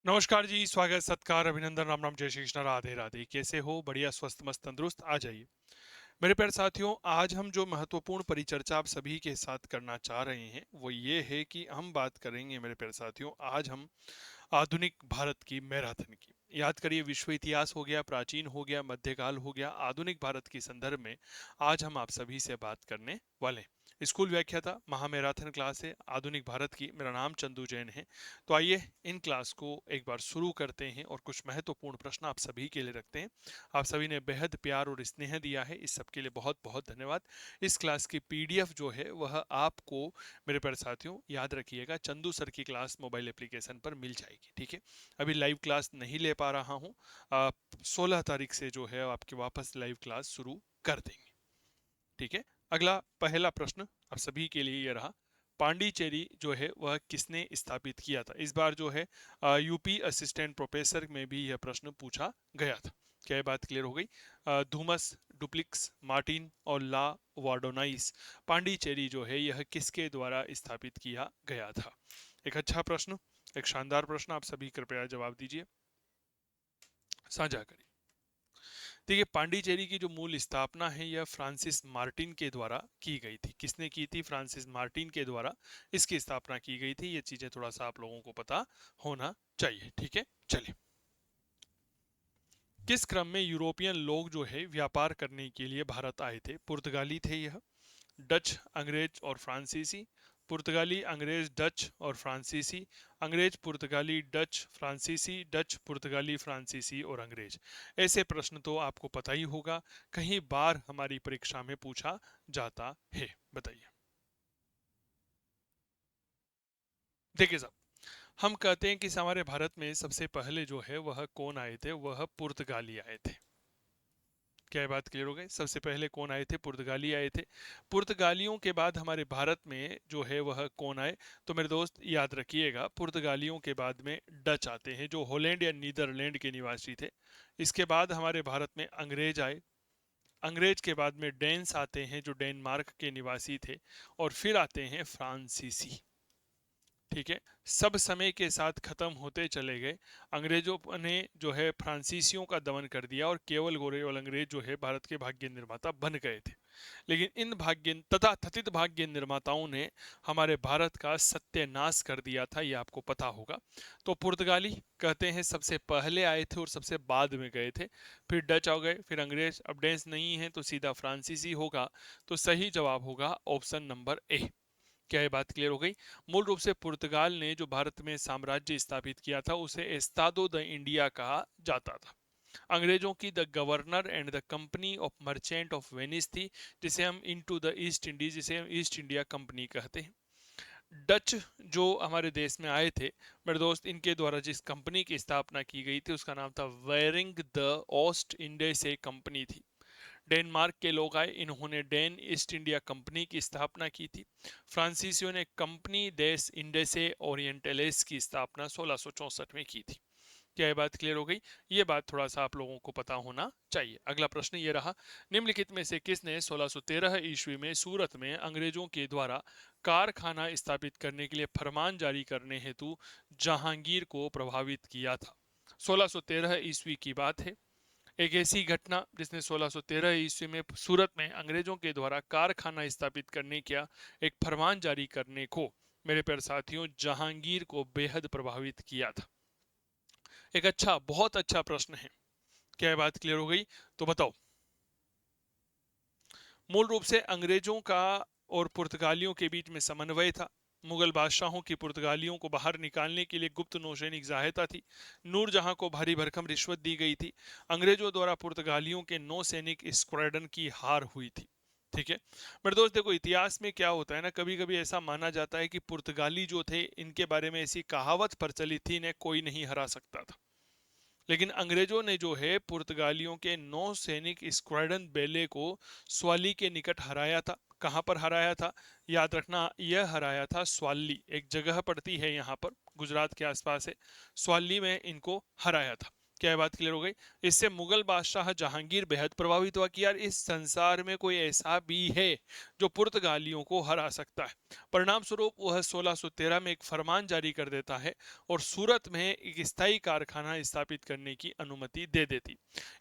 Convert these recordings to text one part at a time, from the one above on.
नमस्कार जी, स्वागत सत्कार अभिनंदन राम राम जय श्री कृष्ण राधे राधे। कैसे हो? बढ़िया स्वस्थ मस्त तंदुरुस्त आ जाइए। मेरे प्यारे साथियों, आज हम जो महत्वपूर्ण परिचर्चा आप सभी के साथ करना चाह रहे हैं वो ये है कि हम बात करेंगे मेरे प्यारे साथियों, आज हम आधुनिक भारत की मैराथन की। याद करिए, विश्व इतिहास हो गया, प्राचीन हो गया, मध्यकाल हो गया, आधुनिक भारत के संदर्भ में आज हम आप सभी से बात करने वाले हैं। स्कूल व्याख्याता महामैराथन क्लास है आधुनिक भारत की। मेरा नाम चंदू जैन है। तो आइए इन क्लास को एक बार शुरू करते हैं और कुछ महत्वपूर्ण प्रश्न आप सभी के लिए रखते हैं। आप सभी ने बेहद प्यार और स्नेह दिया है, इस सब के लिए बहुत बहुत धन्यवाद। इस क्लास की पीडीएफ जो है वह आपको मेरे प्यारे साथियों याद रखिएगा, चंदू सर की क्लास मोबाइल एप्लीकेशन पर मिल जाएगी। ठीक है, अभी लाइव क्लास नहीं ले पा रहा हूँ। 16 तारीख से जो है आपकी वापस लाइव क्लास शुरू कर देंगे। ठीक है, अगला पहला प्रश्न आप सभी के लिए ये रहा, पांडिचेरी जो है वह किसने स्थापित किया था? इस बार जो है यूपी असिस्टेंट प्रोफेसर में भी यह प्रश्न पूछा गया था। क्या ये बात क्लियर हो गई? थॉमस डुप्लिक्स, मार्टिन और ला वार्डोनाइस, पांडिचेरी जो है यह किसके द्वारा स्थापित किया गया था? एक अच्छा प्रश्न, एक शानदार प्रश्न, आप सभी कृपया जवाब दीजिए, साझा करिए। देखिए, पांडिचेरी की जो मूल स्थापना है यह फ्रांसिस मार्टिन के द्वारा की गई थी। किसने की थी? फ्रांसिस मार्टिन के द्वारा इसकी स्थापना की गई थी। ये चीजें थोड़ा सा आप लोगों को पता होना चाहिए। ठीक है, चलिए। किस क्रम में यूरोपियन लोग जो है व्यापार करने के लिए भारत आए थे? पुर्तगाली थे यह, डच, अंग्रेज और फ्रांसीसी, पुर्तगाली, अंग्रेज, डच और फ्रांसीसी, अंग्रेज, पुर्तगाली, डच, फ्रांसीसी, डच, पुर्तगाली, फ्रांसीसी और अंग्रेज। ऐसे प्रश्न तो आपको पता ही होगा, कहीं बार हमारी परीक्षा में पूछा जाता है। बताइए। देखिए साहब, हम कहते हैं कि हमारे भारत में सबसे पहले जो है वह कौन आए थे? वह पुर्तगाली आए थे। क्या ये बात क्लियर हो गई? सबसे पहले कौन आए थे? पुर्तगाली आए थे। पुर्तगालियों के बाद हमारे भारत में जो है वह कौन आए? तो मेरे दोस्त याद रखिएगा, पुर्तगालियों के बाद में डच आते हैं जो हॉलैंड या नीदरलैंड के निवासी थे। इसके बाद हमारे भारत में अंग्रेज आए। अंग्रेज के बाद में डेन्स आते हैं जो डेनमार्क के निवासी थे। और फिर आते हैं फ्रांसीसी। ठीक है, सब समय के साथ खत्म होते चले गए। अंग्रेजों ने जो है फ्रांसीसियों का दमन कर दिया और केवल गोरे और अंग्रेज जो है भारत के भाग्य निर्माता बन गए थे। लेकिन इन भाग्य तथा कथित भाग्य निर्माताओं ने हमारे भारत का सत्यानाश कर दिया था, ये आपको पता होगा। तो पुर्तगाली कहते हैं सबसे पहले आए थे और सबसे बाद में गए थे। फिर डच आ गए, फिर अंग्रेज, अब डेंस नहीं है तो सीधा फ्रांसीसी होगा। तो सही जवाब होगा ऑप्शन नंबर ए। क्या ये बात क्लियर हो गई? मूल रूप से पुर्तगाल ने जो भारत में साम्राज्य स्थापित किया था उसे एस्तादो द इंडिया कहा जाता था। अंग्रेजों की the governor and the company of merchant of Venice थी, जिसे हम इनटू द ईस्ट इंडीज, जिसे हम ईस्ट इंडिया कंपनी कहते हैं। डच जो हमारे देश में आए थे मेरे दोस्त, इनके द्वारा जिस कंपनी की स्थापना की गई थी उसका नाम था वेरिंग द ओस्ट इंडिया कंपनी थी। डेनमार्क के लोग आए, इन्होंने डेन ईस्ट इंडिया कंपनी की स्थापना की थी। फ्रांसीसियों ने कंपनी देश इंडेसे ओरिएंटलेस की स्थापना 1664 में की थी। क्या ये बात क्लियर हो गई? ये बात थोड़ा सा आप लोगों को पता होना चाहिए। अगला प्रश्न ये रहा, निम्नलिखित में से किसने 1613 ईस्वी में सूरत में अंग्रेजों के द्वारा कारखाना स्थापित करने के लिए फरमान जारी करने हेतु जहांगीर को प्रभावित किया था? 1613 ईस्वी की बात है। एक ऐसी घटना जिसने 1613 ईस्वी में सूरत में अंग्रेजों के द्वारा कारखाना स्थापित करने का एक फरमान जारी करने को मेरे प्यारे साथियों जहांगीर को बेहद प्रभावित किया था। एक अच्छा, बहुत अच्छा प्रश्न है। क्या ये बात क्लियर हो गई? तो बताओ। मूल रूप से अंग्रेजों का और पुर्तगालियों के बीच में समन्वय था। मुगल बादशाहों की पुर्तगालियों को बाहर निकालने के लिए गुप्त नौसैनिक सहायता थी। नूरजहां को भारी भरकम रिश्वत दी गई थी। अंग्रेजों द्वारा पुर्तगालियों के नौसैनिक स्क्वाड्रन की हार हुई थी। ठीक है मेरे दोस्त, देखो इतिहास में क्या होता है ना, कभी कभी ऐसा माना जाता है कि पुर्तगाली जो थे इनके बारे में ऐसी कहावत प्रचलित थी, इन्हें कोई नहीं हरा सकता था। लेकिन अंग्रेजों ने जो है पुर्तगालियों के नौ सैनिक स्क्वाड्रन बेले को स्वाली के निकट हराया था। कहां पर हराया था? याद रखना, यह हराया था स्वाली, एक जगह पड़ती है यहाँ पर, गुजरात के आसपास है। स्वाली में इनको हराया था। क्या ये बात क्लियर हो गई? इससे मुगल बादशाह जहांगीर बेहद प्रभावित हुआ कि यार इस संसार में कोई ऐसा भी है जो पुर्तगालियों को हरा सकता है। परिणाम स्वरूप वह 1613 में एक फरमान जारी कर देता है और सूरत में एक स्थायी कारखाना स्थापित करने की अनुमति दे देती।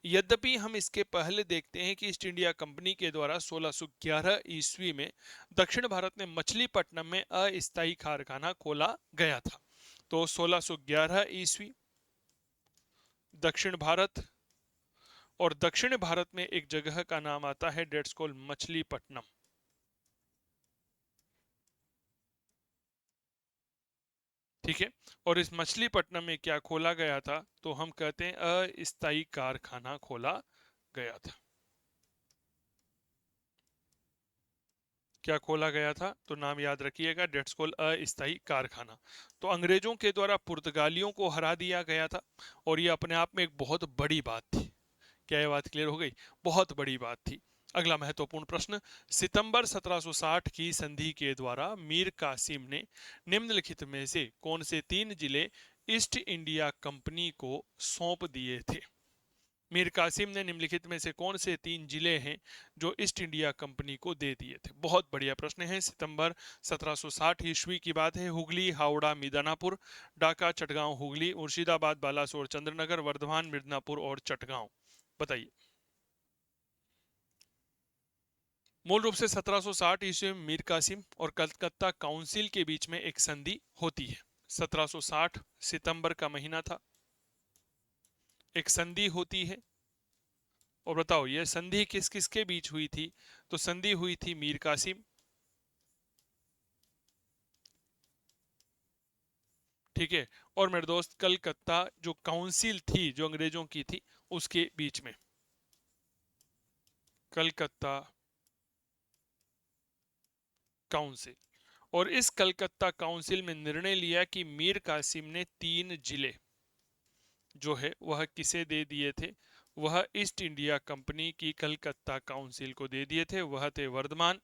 यद्यपि हम इसके पहले देखते हैं कि ईस्ट इंडिया कंपनी के द्वारा 1611 ईस्वी में दक्षिण भारत में मछलीपट्टनम में अस्थायी कारखाना खोला गया था। तो 1611 ईस्वी दक्षिण भारत, और दक्षिण भारत में एक जगह का नाम आता है डेट्स कॉल्ड मछलीपट्टनम। ठीक है, और इस मछलीपट्टनम में क्या खोला गया था? तो हम कहते हैं अस्थायी कारखाना खोला गया था। क्या खोला गया था? तो नाम याद रखिएगा, डेट्स कॉल्ड अस्थायी कारखाना। तो अंग्रेजों के द्वारा पुर्तगालियों को हरा दिया गया था, और ये अपने आप में एक बहुत बड़ी बात थी। क्या ये बात क्लियर हो गई? बहुत बड़ी बात थी। अगला महत्वपूर्ण प्रश्न, सितंबर 1760 की संधि के द्वारा मीर कासिम ने निम्नलिखित में से कौन से 3 जिले ईस्ट इंडिया कंपनी को सौंप दिए थे? मीर कासिम ने निम्नलिखित में से कौन से 3 जिले हैं जो ईस्ट इंडिया कंपनी को दे दिए थे? बहुत बढ़िया प्रश्न है। सितंबर 1760 ईस्वी की बात है। हुगली, हावड़ा, मिदनापुर, ढाका, चटगांव, हुगली, मुर्शिदाबाद, बालासोर, चंद्रनगर, वर्धमान, मिदनापुर और चटगांव। बताइए। मूल रूप से 1760 ईस्वी में मीर कासिम और कलकत्ता काउंसिल के बीच में एक संधि होती है। 1760 सितंबर का महीना था, एक संधि होती है। और बताओ यह संधि किस किस के बीच हुई थी? तो संधि हुई थी मीर कासिम, ठीक है, और मेरे दोस्त कलकत्ता जो काउंसिल थी, जो अंग्रेजों की थी, उसके बीच में। कलकत्ता काउंसिल। और इस कलकत्ता काउंसिल में निर्णय लिया कि मीर कासिम ने 3 जिले जो है वह किसे दे दिए थे? वह ईस्ट इंडिया कंपनी की कलकत्ता काउंसिल को दे दिए थे। वह थे वर्धमान,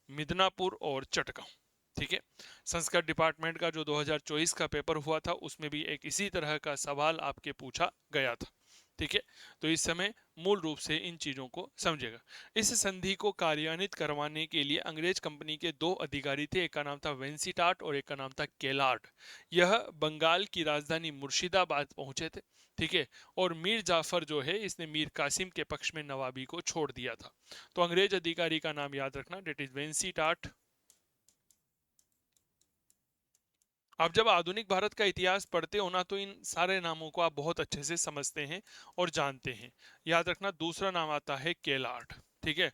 मिदनापुर और चटगांव। ठीक है, संस्कृत डिपार्टमेंट का जो 2024 का पेपर हुआ था उसमें भी एक इसी तरह का सवाल आपके पूछा गया था। ठीक है, तो इस समय मूल रूप से इन चीजों को समझेगा। इस संधि को कार्यान्वित करवाने के लिए अंग्रेज कंपनी के 2 अधिकारी थे, एक का नाम था वेंसीटाट और एक का नाम था केलार्ड। यह बंगाल की राजधानी मुर्शिदाबाद पहुंचे थे। ठीक है, और मीर जाफर जो है इसने मीर कासिम के पक्ष में नवाबी को छोड़ दिया था। तो अंग्रेज अधिकारी का नाम याद रखना, डेट इज वेंसीटाट। आप जब आधुनिक भारत का इतिहास पढ़ते हो ना, तो इन सारे नामों को आप बहुत अच्छे से समझते हैं और जानते हैं। याद रखना, दूसरा नाम आता है केलार्ड। ठीक है,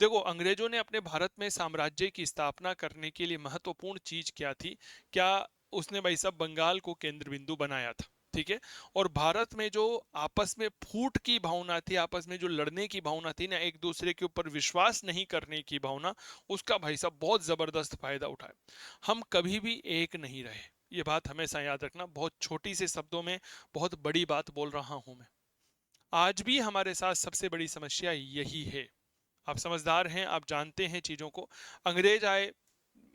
देखो अंग्रेजों ने अपने भारत में साम्राज्य की स्थापना करने के लिए महत्वपूर्ण चीज क्या थी? क्या उसने भाई साहब बंगाल को केंद्र बिंदु बनाया था। ठीक है, और भारत में जो आपस में फूट की भावना थी, आपस में जो लड़ने की भावना थी ना, एक दूसरे के ऊपर विश्वास नहीं करने की भावना, उसका भाई साहब बहुत जबरदस्त फायदा उठाया। हम कभी भी एक नहीं रहे, ये बात हमेशा याद रखना। बहुत छोटी से शब्दों में बहुत बड़ी बात बोल रहा हूं मैं। आज भी हमारे साथ सबसे बड़ी समस्या यही है। आप समझदार हैं, आप जानते हैं चीजों को। अंग्रेज आए,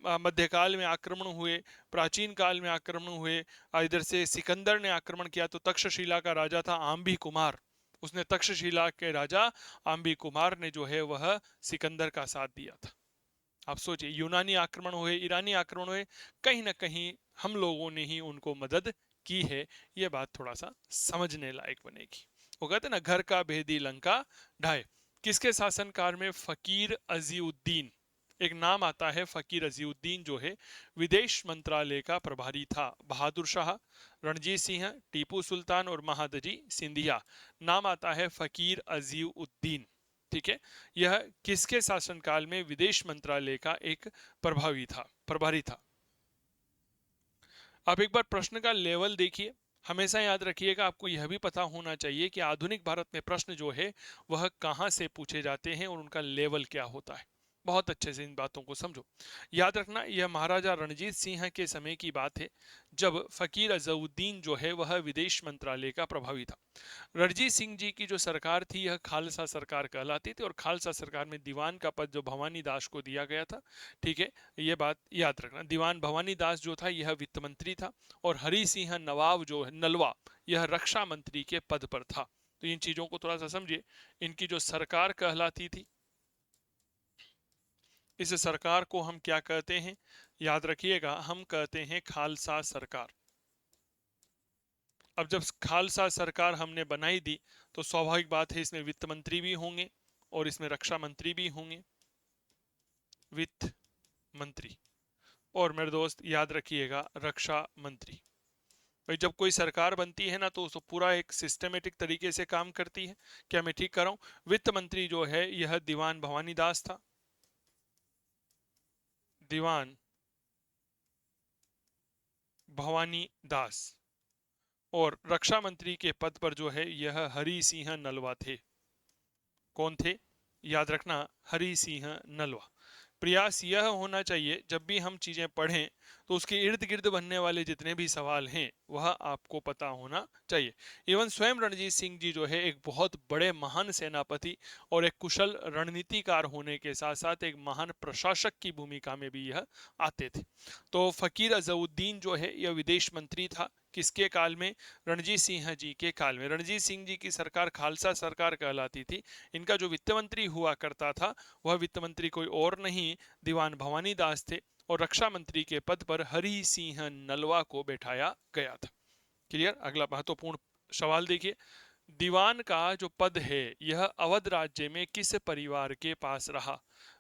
मध्यकाल में आक्रमण हुए, प्राचीन काल में आक्रमण हुए। इधर से सिकंदर ने आक्रमण किया, तो तक्षशिला का राजा था आम्बी कुमार, उसने तक्षशिला के राजा आम्बी कुमार ने जो है वह सिकंदर का साथ दिया था। आप सोचिए, यूनानी आक्रमण हुए, ईरानी आक्रमण हुए, कहीं ना कहीं हम लोगों ने ही उनको मदद की है। ये बात थोड़ा सा समझने लायक बनेगी। वो कहते ना, घर का भेदी लंका ढाए। किसके शासनकाल में? फकीर अजीउद्दीन, एक नाम आता है फकीर अजीउद्दीन, जो है विदेश मंत्रालय का प्रभारी था। बहादुर शाह, रणजीत सिंह, टीपू सुल्तान और महादजी सिंधिया, नाम आता है फकीर अजीउद्दीन। ठीक है, यह किसके शासनकाल में विदेश मंत्रालय का एक प्रभारी था। अब एक बार प्रश्न का लेवल देखिए। हमेशा याद रखिएगा, आपको यह भी पता होना चाहिए कि आधुनिक भारत में प्रश्न जो है वह कहां से पूछे जाते हैं और उनका लेवल क्या होता है। बहुत अच्छे से इन बातों को समझो। याद रखना, यह महाराजा रणजीत सिंह के समय की बात है, जब फकीर अजउद्दीन जो है वह विदेश मंत्रालय का प्रभावी था। रणजीत सिंह जी की जो सरकार थी यह खालसा सरकार कहलाती थी, और खालसा सरकार में दीवान का पद जो भवानी दास को दिया गया था। ठीक है, ये बात याद रखना। दीवान भवानी दास जो था यह वित्त मंत्री था, और हरि सिंह नवाब जो है, नलवा, यह रक्षा मंत्री के पद पर था। तो इन चीजों को थोड़ा सा समझिए। इनकी जो सरकार कहलाती थी, इस सरकार को हम क्या कहते हैं, याद रखिएगा, हम कहते हैं खालसा सरकार। अब जब खालसा सरकार हमने बनाई दी तो स्वाभाविक बात है इसमें वित्त मंत्री भी होंगे और इसमें रक्षा मंत्री भी होंगे, वित्त मंत्री, और मेरे दोस्त याद रखिएगा रक्षा मंत्री। भाई जब कोई सरकार बनती है ना तो उसको पूरा एक सिस्टमेटिक तरीके से काम करती है। क्या मैं ठीक कर रहा हूं? वित्त मंत्री जो है यह दीवान भवानी दास था, दीवान भवानी दास। और रक्षा मंत्री के पद पर जो है यह हरि सिंह नलवा थे। कौन थे? याद रखना, हरि सिंह नलवा। प्रयास यह होना चाहिए जब भी हम चीजें पढ़ें तो उसके इर्द गिर्द बनने वाले जितने भी सवाल हैं वह आपको पता होना चाहिए। इवन स्वयं रणजीत सिंह जी जो है एक बहुत बड़े महान सेनापति और एक कुशल रणनीतिकार होने के साथ साथ एक महान प्रशासक की भूमिका में भी यह आते थे। तो फकीर अजउद्दीन जो है यह विदेश मंत्री था। किसके काल में? रणजीत सिंह जी के काल में। रणजीत सिंह जी की सरकार खालसा सरकार कहलाती थी। इनका जो वित्त मंत्री हुआ करता था वह वित्त मंत्री कोई और नहीं, दीवान भवानी दास थे। और रक्षा मंत्री के पद पर हरि सिंह नलवा को बैठाया गया था। क्लियर? अगला महत्वपूर्ण सवाल देखिए, दीवान का जो पद है यह अवध राज्य में किस परिवार के पास रहा?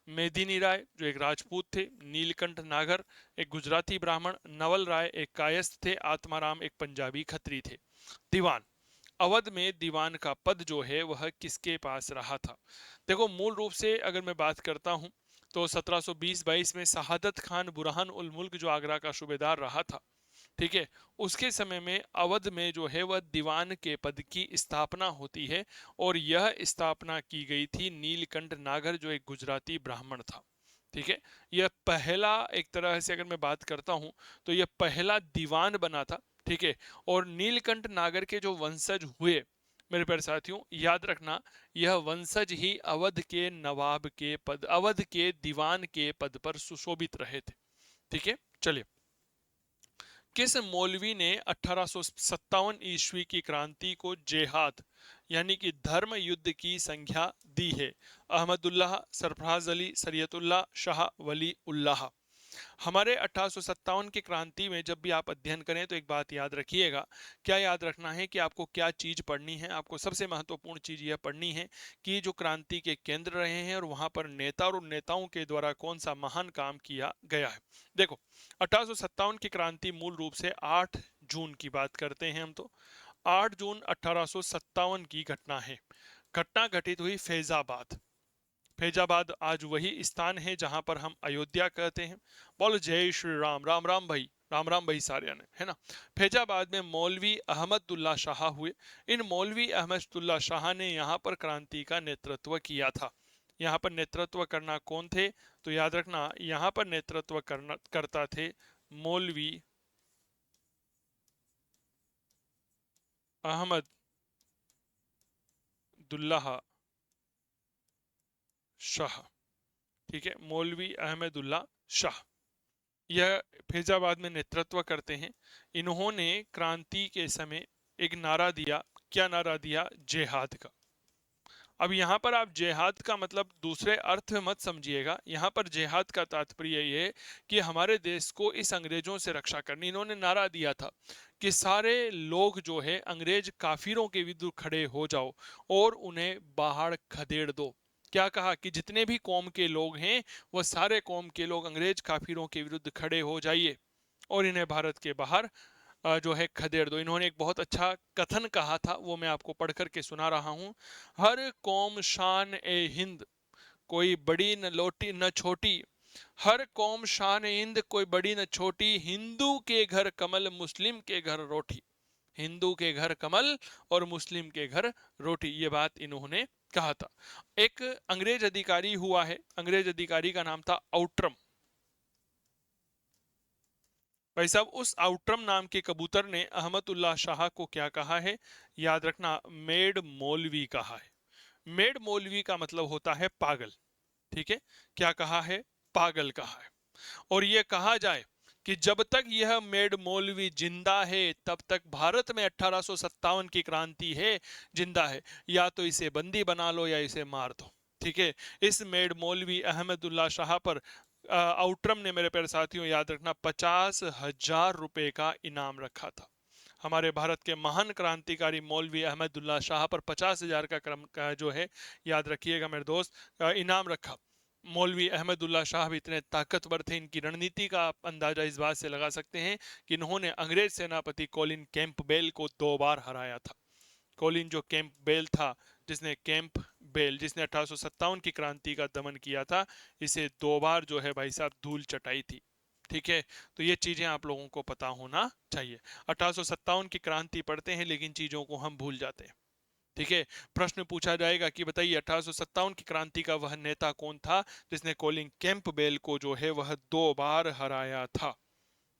मेदिनी राय जो एक राजपूत थे, नीलकंठ नागर एक गुजराती ब्राह्मण, नवल राय एक कायस्थ थे, आत्माराम एक पंजाबी खत्री थे। दीवान, अवध में दीवान का पद जो है वह किसके पास रहा था? देखो मूल रूप से अगर मैं बात करता हूं तो 1720-22 में शहादत खान बुरहान उल मुल्क जो आगरा का सूबेदार रहा था, ठीक है, उसके समय में अवध में जो है वह दीवान के पद की स्थापना होती है। और यह स्थापना की गई थी नीलकंठ नागर जो एक गुजराती ब्राह्मण था। ठीक है, यह पहला, एक तरह से अगर मैं बात करता हूं तो यह पहला दीवान बना था। ठीक है, और नीलकंठ नागर के जो वंशज हुए मेरे प्यारे साथियों, याद रखना, यह वंशज ही अवध के नवाब के पद, अवध के दीवान के पद पर सुशोभित रहे थे। ठीक है, चलिए, किस मौलवी ने 1857 ईस्वी की क्रांति को जेहाद यानी कि धर्म युद्ध की संज्ञा दी है? अहमदुल्लाह, सरफराज अली, शरीयतुल्लाह, शाह वली उल्लाह। हमारे 1857 की क्रांति में जब भी आप अध्ययन करें तो एक बात याद रखिएगा। क्या याद रखना है कि आपको क्या चीज पढ़नी है? आपको सबसे महत्वपूर्ण चीज यह पढ़नी है कि जो क्रांति के केंद्र रहे हैं और वहां पर नेता और नेताओं के द्वारा कौन सा महान काम किया गया है। देखो 1857 की क्रांति मूल रूप से 8 जून की बात करते हैं हम तो। 8 जून 1857 की घटना है। घटना घटित हुई फैजाबाद। फैजाबाद आज वही स्थान है जहां पर हम अयोध्या कहते हैं। बोलो जय श्री राम, राम राम भाई, राम राम भाई सारे ने, है ना। फैजाबाद में मौलवी अहमदुल्ला शाह हुए। इन मौलवी अहमदुल्ला शाह ने यहाँ पर क्रांति का नेतृत्व किया था। यहाँ पर नेतृत्व करना कौन थे? तो याद रखना, यहाँ पर नेतृत्व करता थे मौलवी अहमदुल्लाह शाह। ठीक है, मौलवी अहमदुल्ला शाह यह फैजाबाद में नेतृत्व करते हैं। इन्होंने क्रांति के समय एक नारा दिया। क्या नारा दिया? जेहाद का। अब यहाँ पर आप जेहाद का मतलब दूसरे अर्थ में मत समझिएगा। यहाँ पर जेहाद का तात्पर्य ये है कि हमारे देश को इस अंग्रेजों से रक्षा करनी। इन्होंने नारा दिया था कि सारे लोग जो है अंग्रेज काफिरों के विरुद्ध खड़े हो जाओ और उन्हें बाहर खदेड़ दो। क्या कहा? कि जितने भी कौम के लोग हैं वह सारे कौम के लोग अंग्रेज काफिरों के विरुद्ध खड़े हो जाइए और इन्हें भारत के बाहर जो है खदेड़ दो। इन्होंने एक बहुत अच्छा कथन कहा था, वो मैं आपको पढ़ करके सुना रहा हूं। हर कौम शान ए हिंद, कोई बड़ी न लोटी न छोटी। हर कौम शान ए हिंद, कोई बड़ी न छोटी। हिंदू के घर कमल, मुस्लिम के घर रोटी। हिंदू के घर कमल और मुस्लिम के घर रोटी, ये बात इन्होंने कहा था। एक अंग्रेज अधिकारी हुआ है, अंग्रेज अधिकारी का नाम था आउट्रम। भाई साहब, उस आउट्रम नाम के कबूतर ने अहमदुल्ला शाह को क्या कहा है? याद रखना, मेड मौलवी कहा है। मेड मौलवी का मतलब होता है पागल। ठीक है, क्या कहा है? पागल कहा है। और यह कहा जाए कि जब तक यह मेड मौलवी जिंदा है तब तक भारत में 1857 की क्रांति है, जिंदा है, या तो इसे बंदी बना लो या इसे मार दो। ठीक है, इस मेड मौलवी अहमदुल्ला शाह पर आउटरम ने, मेरे प्यारे साथियों याद रखना, 50,000 रुपए का इनाम रखा था। हमारे भारत के महान क्रांतिकारी मौलवी अहमदुल्ला शाह पर 50,000 का क्रम का जो है, याद रखिएगा मेरे दोस्त, इनाम रखा। मौलवी अहमदुल्ला शाह भी इतने ताकतवर थे, इनकी रणनीति का आप अंदाजा इस बात से लगा सकते हैं कि इन्होंने अंग्रेज सेनापति कॉलिन कैंपबेल को 2 बार हराया था। कॉलिन जो कैंपबेल था, जिसने 1857 की क्रांति का दमन किया था, इसे 2 बार जो है भाई साहब धूल चटाई थी। ठीक है, तो ये चीजें आप लोगों को पता होना चाहिए। 1857 की क्रांति पढ़ते हैं लेकिन चीजों को हम भूल जाते हैं। ठीक है, प्रश्न पूछा जाएगा कि बताइए 1857 की क्रांति का वह नेता कौन था जिसने कॉलिन कैंपबेल को जो है वह 2 बार हराया था।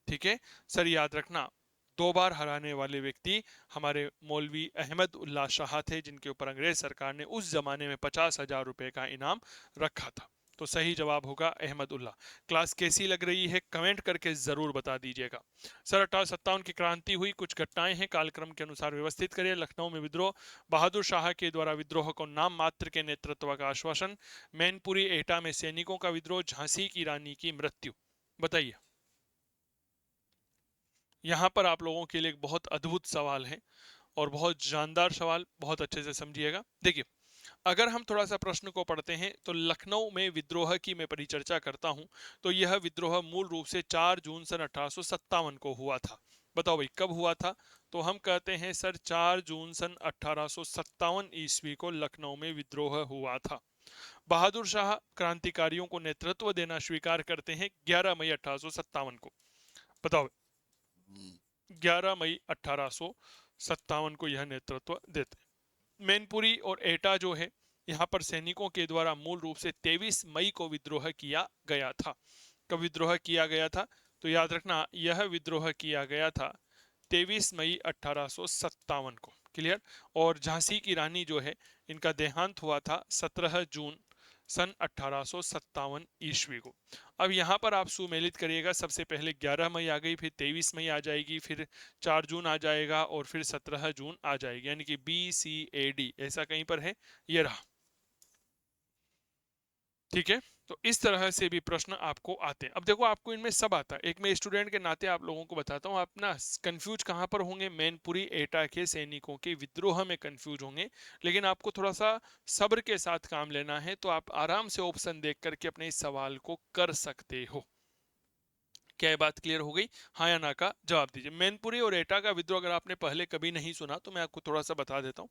ठीक है सर, याद रखना, 2 बार हराने वाले व्यक्ति हमारे मौलवी अहमद उल्लाह शाह थे, जिनके ऊपर अंग्रेज सरकार ने उस जमाने में 50,000 रुपए का इनाम रखा था। तो सही जवाब होगा अहमद उल्लाह। क्लास कैसी लग रही है कमेंट करके जरूर बता दीजिएगा। सर 1857 की क्रांति हुई, कुछ घटनाएं हैं, कालक्रम के अनुसार व्यवस्थित करिए। लखनऊ में विद्रोह, बहादुर शाह के द्वारा विद्रोह को नाम मात्र के नेतृत्व का आश्वासन, मैनपुरी एटा में सैनिकों का विद्रोह, झांसी की रानी की मृत्यु। बताइए। यहाँ पर आप लोगों के लिए एक बहुत अद्भुत सवाल है और बहुत जानदार सवाल, बहुत अच्छे से समझिएगा। देखिए, अगर हम थोड़ा सा प्रश्न को पढ़ते हैं तो लखनऊ में विद्रोह की मैं परिचर्चा करता हूं, तो यह विद्रोह मूल रूप से 4 जून सन 1857 को हुआ था। बताओ भाई कब हुआ था? तो हम कहते हैं सर 4 जून सन 1857 ईस्वी को लखनऊ में विद्रोह हुआ था। बहादुर शाह क्रांतिकारियों को नेतृत्व देना स्वीकार करते हैं 11 मई 1857 को। बताओ, 11 मई 1857 को यह नेतृत्व देते हैं। मैनपुरी और एटा जो है, यहाँ पर सैनिकों के द्वारा मूल रूप से 23 मई को विद्रोह किया गया था। कब विद्रोह किया गया था? तो याद रखना, यह विद्रोह किया गया था 23 मई 1857 को। क्लियर? और झांसी की रानी जो है, इनका देहांत हुआ था 17 जून सन 1857 ईस्वी को। अब यहाँ पर आप सुमेलित करिएगा, सबसे पहले 11 मई आ गई, फिर 23 मई आ जाएगी, फिर 4 जून आ जाएगा और फिर 17 जून आ जाएगी, यानी कि BCAD ऐसा कहीं पर है, ये रहा। ठीक है, तो इस तरह से भी प्रश्न आपको आते हैं। अब देखो, आपको इनमें सब आता है, एक मैं स्टूडेंट के नाते आप लोगों को बताता हूँ। आप ना कंफ्यूज कहाँ पर होंगे? मैनपुरी एटा के सैनिकों के विद्रोह में कंफ्यूज होंगे, लेकिन आपको थोड़ा सा सब्र के साथ काम लेना है, तो आप आराम से ऑप्शन देख करके अपने इस सवाल को कर सकते हो। क्या ये बात क्लियर हो गई? हाँ या ना का जवाब दीजिए। मैनपुरी और एटा का विद्रोह अगर आपने पहले कभी नहीं सुना तो मैं आपको थोड़ा सा बता देता हूँ।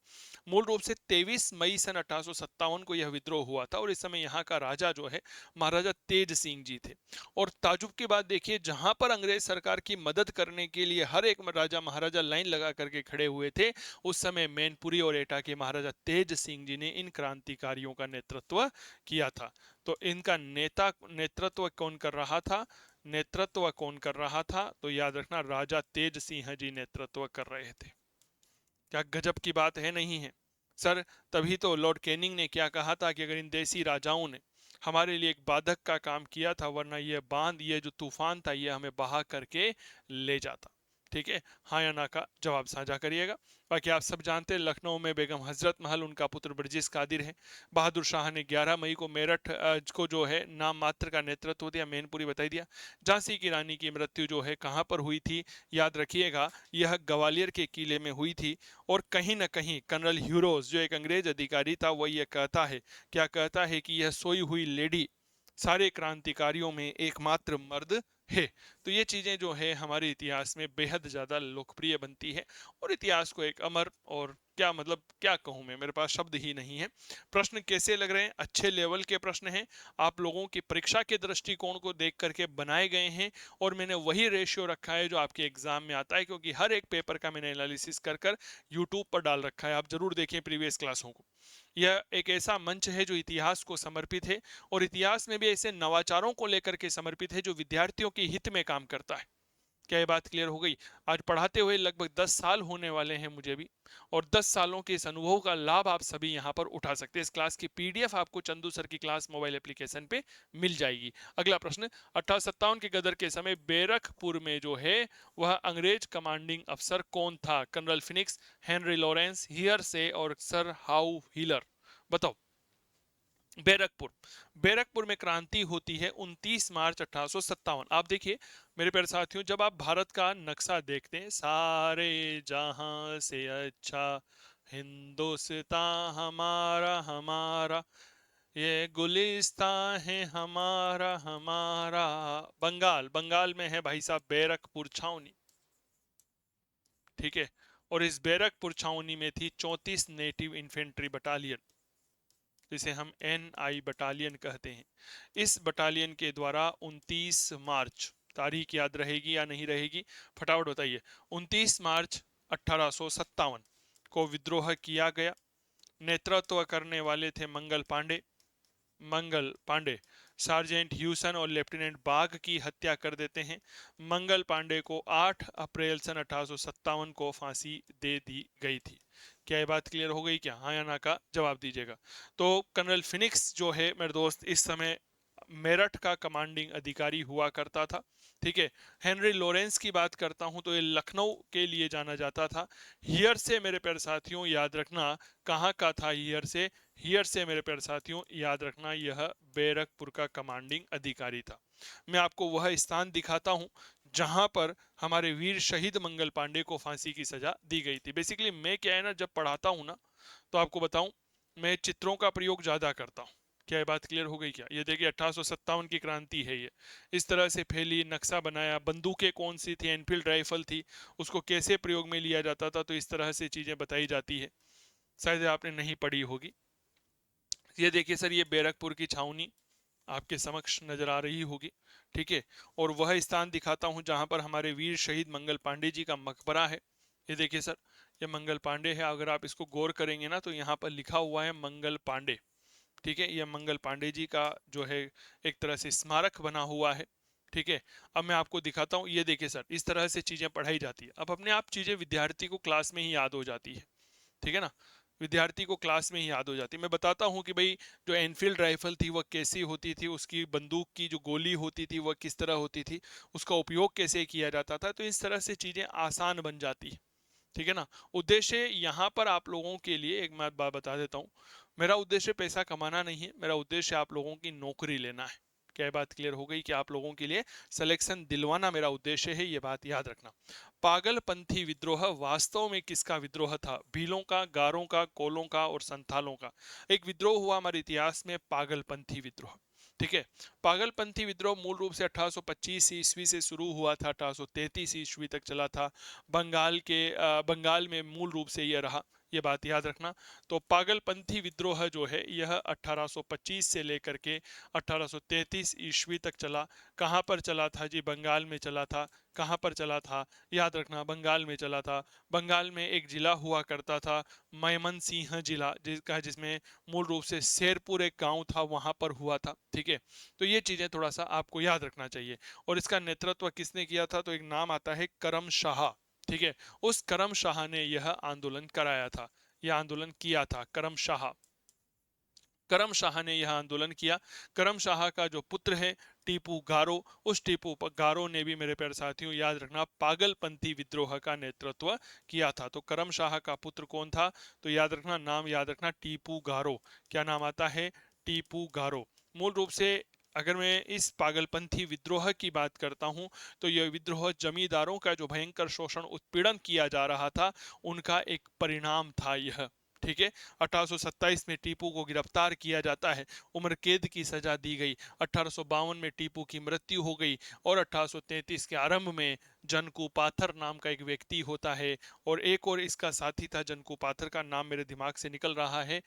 मूल रूप से 23 मई सन 1857 को यह विद्रोह हुआ था और इस समय यहाँ का राजा जो है महाराजा तेज सिंह जी थे। और ताजुब की बात देखिए, जहां पर अंग्रेज सरकार की मदद करने के लिए हर एक राजा महाराजा लाइन लगा करके खड़े हुए थे, उस समय मैनपुरी और एटा के महाराजा तेज सिंह जी ने इन क्रांतिकारियों का नेतृत्व किया था। तो इनका नेतृत्व कौन कर रहा था? नेतृत्व कौन कर रहा था? तो याद रखना, राजा तेज सिंह जी नेतृत्व कर रहे थे। क्या गजब की बात है नहीं है सर? तभी तो लॉर्ड कैनिंग ने क्या कहा था कि अगर इन देसी राजाओं ने हमारे लिए एक बाधक का काम किया था, वरना ये बांध, ये जो तूफान था, ये हमें बहा करके ले जाता। ठीक है, हाँ या ना का जवाब साझा करिएगा। बाकी आप सब जानते हैं, लखनऊ में बेगम हजरत महल, उनका पुत्र ब्रजेश कादिर है। बहादुर शाह ने 11 मई को मेरठ को जो है नाम मात्र का नेतृत्व दिया, मैनपुरी बताई दिया। झांसी की रानी की मृत्यु जो है कहाँ पर हुई थी? याद रखिएगा, यह ग्वालियर के किले में हुई थी। और कहीं ना कहीं कर्नल ह्यूरोज जो एक अंग्रेज अधिकारी था, वह यह कहता है, क्या कहता है कि यह सोई हुई लेडी सारे क्रांतिकारियों में एकमात्र मर्द है। तो ये चीजें जो है हमारे इतिहास में बेहद ज्यादा लोकप्रिय बनती है और इतिहास को एक अमर, और क्या मतलब क्या कहूं मैं, मेरे पास शब्द ही नहीं है। प्रश्न कैसे लग रहे हैं? अच्छे लेवल के प्रश्न हैं, आप लोगों की परीक्षा के दृष्टिकोण को देख करके बनाए गए हैं, और मैंने वही रेशियो रखा है जो आपके एग्जाम में आता है, क्योंकि हर एक पेपर का मैंने एनालिसिस कर कर यूट्यूब पर डाल रखा है। आप जरूर देखें प्रीवियस क्लासों को। यह एक ऐसा मंच है जो इतिहास को समर्पित है, और इतिहास में भी ऐसे नवाचारों को लेकर के समर्पित है जो विद्यार्थियों के हित में काम करता है। क्या ये बात क्लियर हो गई? आज पढ़ाते हुए लगभग 10 साल होने वाले हैं मुझे भी, और 10 सालों के इस अनुभव का लाभ आप सभी यहाँ पर उठा सकते हैं। इस क्लास की पीडीएफ आपको चंदू सर की क्लास मोबाइल एप्लीकेशन पे मिल जाएगी। अगला प्रश्न, 1857 के गदर के समय बैरकपुर में जो है वह अंग्रेज कमांडिंग अफसर कौन था? Colonel Finnis, Henry Lawrence, Hearsey और सर हाउ हीलर। बताओ। बैरकपुर, बैरकपुर में क्रांति होती है 29 मार्च 1857। आप देखिए मेरे प्यारे साथियों, जब आप भारत का नक्शा देखते हैं, सारे जहां से अच्छा हिंदुस्तान हमारा हमारा, ये गुलिस्तान है हमारा हमारा। बंगाल, बंगाल में है भाई साहब बैरकपुर छावनी, ठीक है। और इस बैरकपुर छावनी में थी 34 नेटिव इन्फेंट्री बटालियन, जिसे हम NI बटालियन कहते हैं। इस बटालियन के द्वारा 29 मार्च, तारीख याद रहेगी या नहीं रहेगी, फटाफट बताइए। 29 मार्च 1857 को विद्रोह किया गया। नेतृत्व करने वाले थे मंगल पांडे। मंगल पांडे सार्जेंट ह्यूसन और लेफ्टिनेंट बाग की हत्या कर देते हैं। मंगल पांडे को 8 अप्रैल सन 1857 को फांसी दे दी गई थी। क्या ये बात क्लियर हो गई क्या? हाँ या ना का जवाब दीजिएगा। तो कर्नल फिनिक्स जो है मेरे दोस्त इस समय मेरठ का कमांडिंग अधिकारी हुआ करता था, ठीक है। हेनरी लॉरेंस की बात करता हूं तो ये लखनऊ के लिए जाना जाता था। हियर से मेरे प्यारे साथियों याद रखना कहाँ का था हियर से? हियर से मेरे प्यारे साथियों याद रखना यह बैरकपुर का कमांडिंग अधिकारी था। मैं आपको वह स्थान दिखाता हूं जहां पर हमारे वीर शहीद मंगल पांडे को फांसी की सजा दी गई थी। बेसिकली मैं क्या है ना, जब पढ़ाता हूं ना तो आपको बताऊं, मैं चित्रों का प्रयोग ज्यादा करता हूं। क्या ये बात क्लियर हो गई क्या? ये देखिए 1857 की क्रांति है ये, इस तरह से फैली, नक्शा बनाया, बंदूकें कौन सी थी, एनफील्ड राइफल थी, उसको कैसे प्रयोग में लिया जाता था, तो इस तरह से चीजें बताई जाती है। शायद आपने नहीं पढ़ी होगी। ये देखिए सर, ये बैरकपुर की छावनी आपके समक्ष नजर आ रही होगी, ठीक है। और वह स्थान दिखाता हूं जहां पर हमारे वीर शहीद मंगल पांडे जी का मकबरा है। ये देखिए सर, ये मंगल पांडे है। अगर आप इसको गौर करेंगे ना तो यहाँ पर लिखा हुआ है मंगल पांडे, ठीक है। यह मंगल पांडे जी का जो है एक तरह से स्मारक बना हुआ है, ठीक है। अब मैं आपको दिखाता हूँ। ये देखिए सर, इस तरह से चीजें पढ़ाई जाती है। अब अपने आप चीजें विद्यार्थी को क्लास में ही याद हो जाती है, ठीक है ना। विद्यार्थी को क्लास में ही याद हो जाती है। मैं बताता हूँ कि भाई जो एनफील्ड राइफल थी वह कैसी होती थी, उसकी बंदूक की जो गोली होती थी वह किस तरह होती थी, उसका उपयोग कैसे किया जाता था, तो इस तरह से चीजें आसान बन जाती है, ठीक है ना। उद्देश्य यहाँ पर आप लोगों के लिए एक मैं बात बता देता हूँ, मेरा उद्देश्य पैसा कमाना नहीं है, मेरा उद्देश्य आप लोगों की नौकरी लेना है। क्या ये बात क्लियर हो गई कि आप लोगों के लिए सिलेक्शन दिलवाना मेरा उद्देश्य है, ये बात याद रखना। पागलपंथी विद्रोह वास्तव में किसका विद्रोह था? भीलों का, गारों का, कोलों का और संथालों का एक विद्रोह हुआ हमारे इतिहास में, पागलपंथी विद्रोह, ठीक है। पागलपंथी विद्रोह मूल रूप से 1825 ईस्वी से शुरू हुआ था, 1833 ईस्वी तक चला था। बंगाल में मूल रूप से यह रहा, ये बात याद रखना। तो पागलपंथी विद्रोह जो है यह 1825 से लेकर के 1833 ईस्वी तक चला। कहाँ पर चला था जी? बंगाल में चला था। कहाँ पर चला था? याद रखना, बंगाल में चला था। बंगाल में एक जिला हुआ करता था मयमनसिंह जिला, जिसमें मूल रूप से शेरपुर एक गांव था, वहां पर हुआ था, ठीक है। तो ये चीजें थोड़ा सा आपको याद रखना चाहिए। और इसका नेतृत्व किसने किया था? तो एक नाम आता है करम शाह, ठीक है। उस करम शाह ने यह आंदोलन कराया था, यह आंदोलन किया था करम शाह। करम शाह ने यह आंदोलन किया। करम शाह का जो पुत्र है टीपू गारो, उस टीपू गारो ने भी मेरे प्यारे साथियों याद रखना पागलपंथी विद्रोह का नेतृत्व किया था। तो करम शाह का पुत्र कौन था? तो याद रखना, नाम याद रखना, टीपू गारो। क्या नाम आता है? टीपू गारो। मूल रूप से अगर मैं इस पागलपंथी विद्रोह की बात करता हूं तो यह विद्रोह जमींदारों का जो भयंकर शोषण उत्पीड़न किया जा रहा था उनका एक परिणाम था यह, ठीक है। 1827 में टीपू को गिरफ्तार किया जाता है, उम्र कैद की सजा दी गई। 1852 में टीपू की मृत्यु हो गई और 1833 के आरंभ में जनकू पाथर नाम का एक व्यक्ति होता है, और एक और इसका साथी था। जनकू पाथर का नाम मेरे दिमाग से निकल रहा है,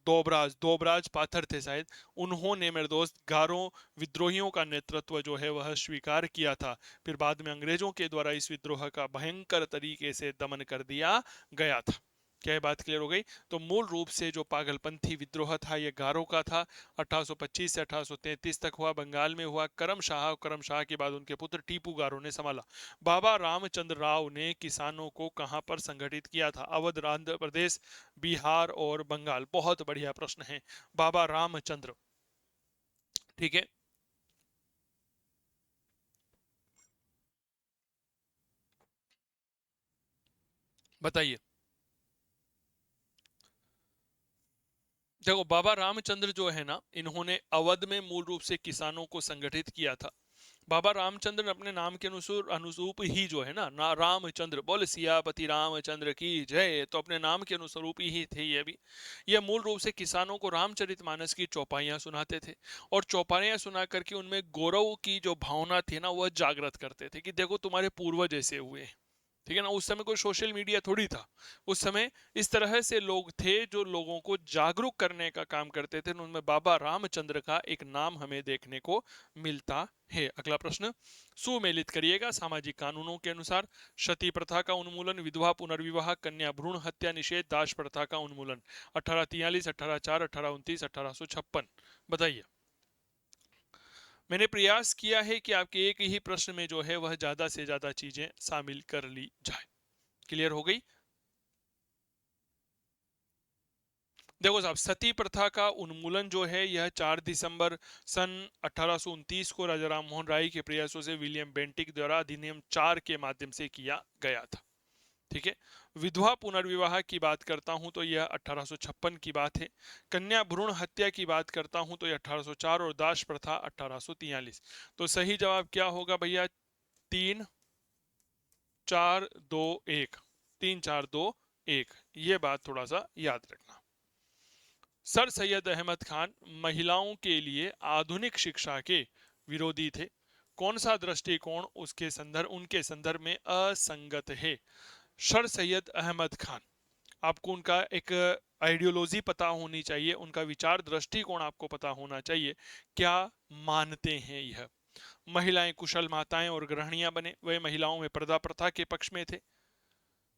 दोबराज, दोबराज पाथर थे शायद। उन्होंने मेरे दोस्त गारों विद्रोहियों का नेतृत्व जो है वह स्वीकार किया था। फिर बाद में अंग्रेजों के द्वारा इस विद्रोह का भयंकर तरीके से दमन कर दिया गया था। क्या ये बात क्लियर हो गई? तो मूल रूप से जो पागलपंथी विद्रोह था ये गारो का था। 1825 से 1833 तक हुआ, बंगाल में हुआ। करम शाह के बाद उनके पुत्र टीपू गारो ने संभाला। बाबा रामचंद्र राव ने किसानों को कहां पर संगठित किया था? अवध, आंध्र प्रदेश, बिहार और बंगाल। बहुत बढ़िया प्रश्न है। बाबा रामचंद्र, ठीक है। बताइए। देखो, बाबा रामचंद्र जो है ना, इन्होंने अवध में मूल रूप से किसानों को संगठित किया था। बाबा रामचंद्र अपने नाम के अनुसार अनुरूप ही जो है ना रामचंद्र, बोले सियापति रामचंद्र की जय, तो अपने नाम के अनुरूप ही थे ये भी। ये मूल रूप से किसानों को रामचरितमानस की चौपाइयां सुनाते थे, और चौपाइयां सुना करके उनमें गौरव की जो भावना थी ना, वह जागृत करते थे कि देखो तुम्हारे पूर्वज ऐसे हुए। ठीक है ना, उस समय कोई सोशल मीडिया थोड़ी था। उस समय इस तरह से लोग थे जो लोगों को जागरूक करने का काम करते थे। उनमें बाबा रामचंद्र का एक नाम हमें देखने को मिलता है। अगला प्रश्न सुमेलित करिएगा सामाजिक कानूनों के अनुसार। सती प्रथा का उन्मूलन, विधवा पुनर्विवाह, कन्या भ्रूण हत्या निषेध, दास प्रथा का उन्मूलन। 1843, 1804, 1829, 1856। बताइए। मैंने प्रयास किया है कि आपके एक ही प्रश्न में जो है वह ज्यादा से ज्यादा चीजें शामिल कर ली जाए। क्लियर हो गई? देखो साहब, सती प्रथा का उन्मूलन जो है यह 4 दिसंबर सन 1829 को राजा राम मोहन राय के प्रयासों से विलियम बेंटिक द्वारा अधिनियम 4 के माध्यम से किया गया था। ठीक है। विधवा पुनर्विवाह की बात करता हूं तो यह 1856 की बात है। कन्या भ्रूण हत्या की बात करता हूं तो यह 1804, और दास प्रथा 1843। तो सही जवाब क्या होगा भैया? 3 4 2 1। 3 4 2 1, ये बात थोड़ा सा याद रखना। सर सैयद अहमद खान महिलाओं के लिए आधुनिक शिक्षा के विरोधी थे। कौन सा दृष्टिकोण उसके संदर्भ उनके संदर्भ में असंगत है? सर सैयद अहमद खान, आपको उनका एक आइडियोलॉजी पता होनी चाहिए, उनका विचार दृष्टिकोण आपको पता होना चाहिए। क्या मानते हैं यह? महिलाएं कुशल माताएं और गृहणियां बने, वे महिलाओं में पर्दा प्रथा के पक्ष में थे।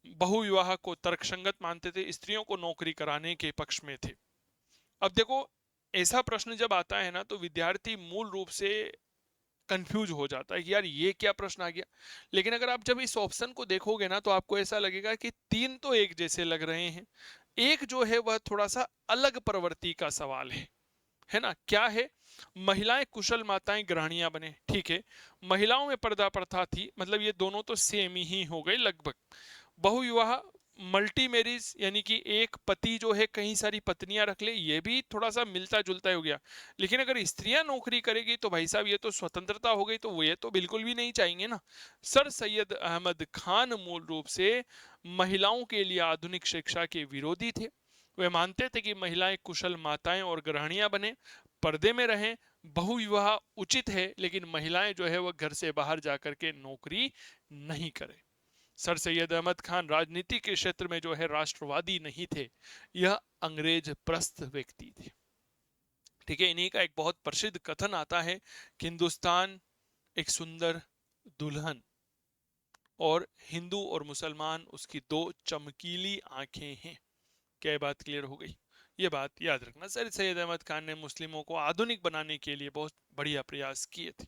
बहुविवाह को तर्कसंगत मानते थे, स्त्रियों को नौकरी कराने के पक्ष में थे। अब देखो, ऐसा प्रश्न जब आता है ना, तो विद्यार्थी मूल रूप से कंफ्यूज हो जाता है कि यार ये क्या प्रश्न आ गया। लेकिन अगर आप जब इस ऑप्शन को देखोगे ना, तो आपको ऐसा लगेगा कि तीन तो एक जैसे लग रहे हैं। एक जो है वह थोड़ा सा अलग प्रवृत्ति का सवाल है ना? क्या है? महिलाएं कुशल माताएं गृहणियां बने, ठीक है। महिलाओं में पर्दा प्रथा थी, मतलब ये दोनों तो सेम ही हो गए लगभग। बहुविवाह, मल्टी मैरिज, यानी कि एक पति जो है कई सारी पत्नियां रख ले, ये भी थोड़ा सा मिलता जुलता हो गया। लेकिन अगर स्त्रियां नौकरी करेगी तो भाई साहब ये तो स्वतंत्रता हो गई, तो वो ये तो बिल्कुल भी नहीं चाहेंगे ना। सर सैयद अहमद खान मूल रूप से महिलाओं के लिए आधुनिक शिक्षा के विरोधी थे। वे मानते थे कि महिलाएं कुशल माताएं और गृहणियां बने, पर्दे में रहें। बहुविवाह उचित है, लेकिन महिलाएं जो है वह घर से बाहर जाकर के नौकरी नहीं करें। सर सैयद अहमद खान राजनीति के क्षेत्र में जो है राष्ट्रवादी नहीं थे, यह अंग्रेज प्रस्थ व्यक्ति थे। ठीक है। इन्हीं का एक बहुत प्रसिद्ध कथन आता है कि हिंदुस्तान एक सुंदर दुल्हन, और हिंदू और मुसलमान उसकी दो चमकीली आंखें हैं। क्या ये बात क्लियर हो गई? ये बात याद रखना। सर सैयद अहमद खान ने मुस्लिमों को आधुनिक बनाने के लिए बहुत बढ़िया प्रयास किए थे।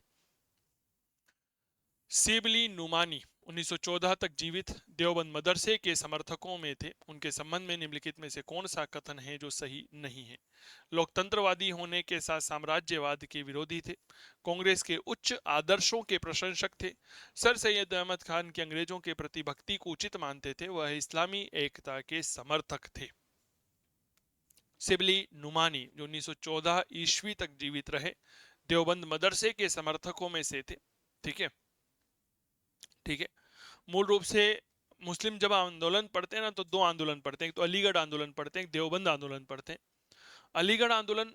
सिबली नुमानी 1914 तक जीवित देवबंद मदरसे के समर्थकों में थे। उनके संबंध में निम्नलिखित में से कौन सा कथन है जो सही नहीं है? लोकतंत्रवादी होने के साथ साम्राज्यवाद के विरोधी थे। कांग्रेस के उच्च आदर्शों के प्रशंसक थे। सर सैयद अहमद खान के अंग्रेजों के प्रति भक्ति को उचित मानते थे। वह इस्लामी एकता के समर्थक थे। सिबली नुमानी जो 1914 ईस्वी तक जीवित रहे, देवबंद मदरसे के समर्थकों में से थे। ठीक है। ठीक है। मूल रूप से मुस्लिम जब आंदोलन पढ़ते हैं ना, तो दो आंदोलन पढ़ते हैं। एक तो अलीगढ़ आंदोलन पढ़ते हैं, एक देवबंद आंदोलन पढ़ते हैं। अलीगढ़ आंदोलन,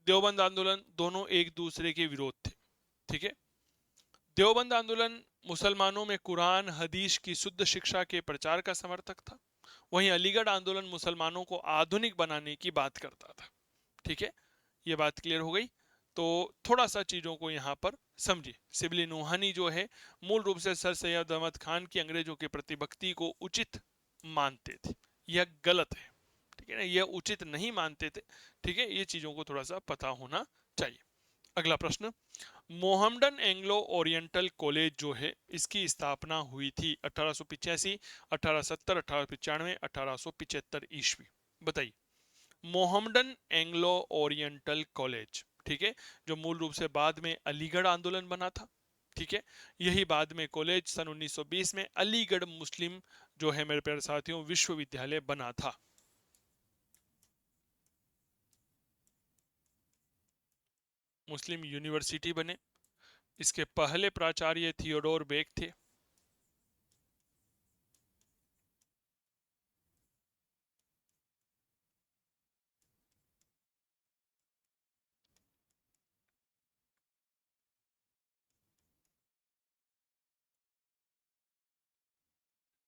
देवबंद आंदोलन दोनों एक दूसरे के विरोध थे। ठीक है। देवबंद आंदोलन मुसलमानों में कुरान हदीस की शुद्ध शिक्षा के प्रचार का समर्थक था। वहीं अलीगढ़ आंदोलन मुसलमानों को आधुनिक बनाने की बात करता था। ठीक है। ये बात क्लियर हो गई? तो थोड़ा सा चीजों को यहाँ पर समझिए। सिबली नूहानी जो है मूल रूप से सर सैयद अहमद खान की अंग्रेजों के प्रति भक्ति को उचित मानते थे। यह गलत है, ठीक है ना, यह उचित नहीं मानते थे, ठीक है, ये चीजों को थोड़ा सा पता होना चाहिए। अगला प्रश्न, मोहम्मडन एंग्लो ओरिएंटल कॉलेज जो है इसकी स्थापना हुई थी 1885, 1870, 1895, 1875 ईस्वी, बताइए। मोहम्मडन एंग्लो ओरिएंटल कॉलेज, ठीक है, जो मूल रूप से बाद में अलीगढ़ आंदोलन बना था, ठीक है, यही बाद में कॉलेज सन 1920 में अलीगढ़ मुस्लिम जो है मेरे प्यारे साथियों विश्वविद्यालय बना था। मुस्लिम यूनिवर्सिटी बने, इसके पहले प्राचार्य थियोडोर बेक थे।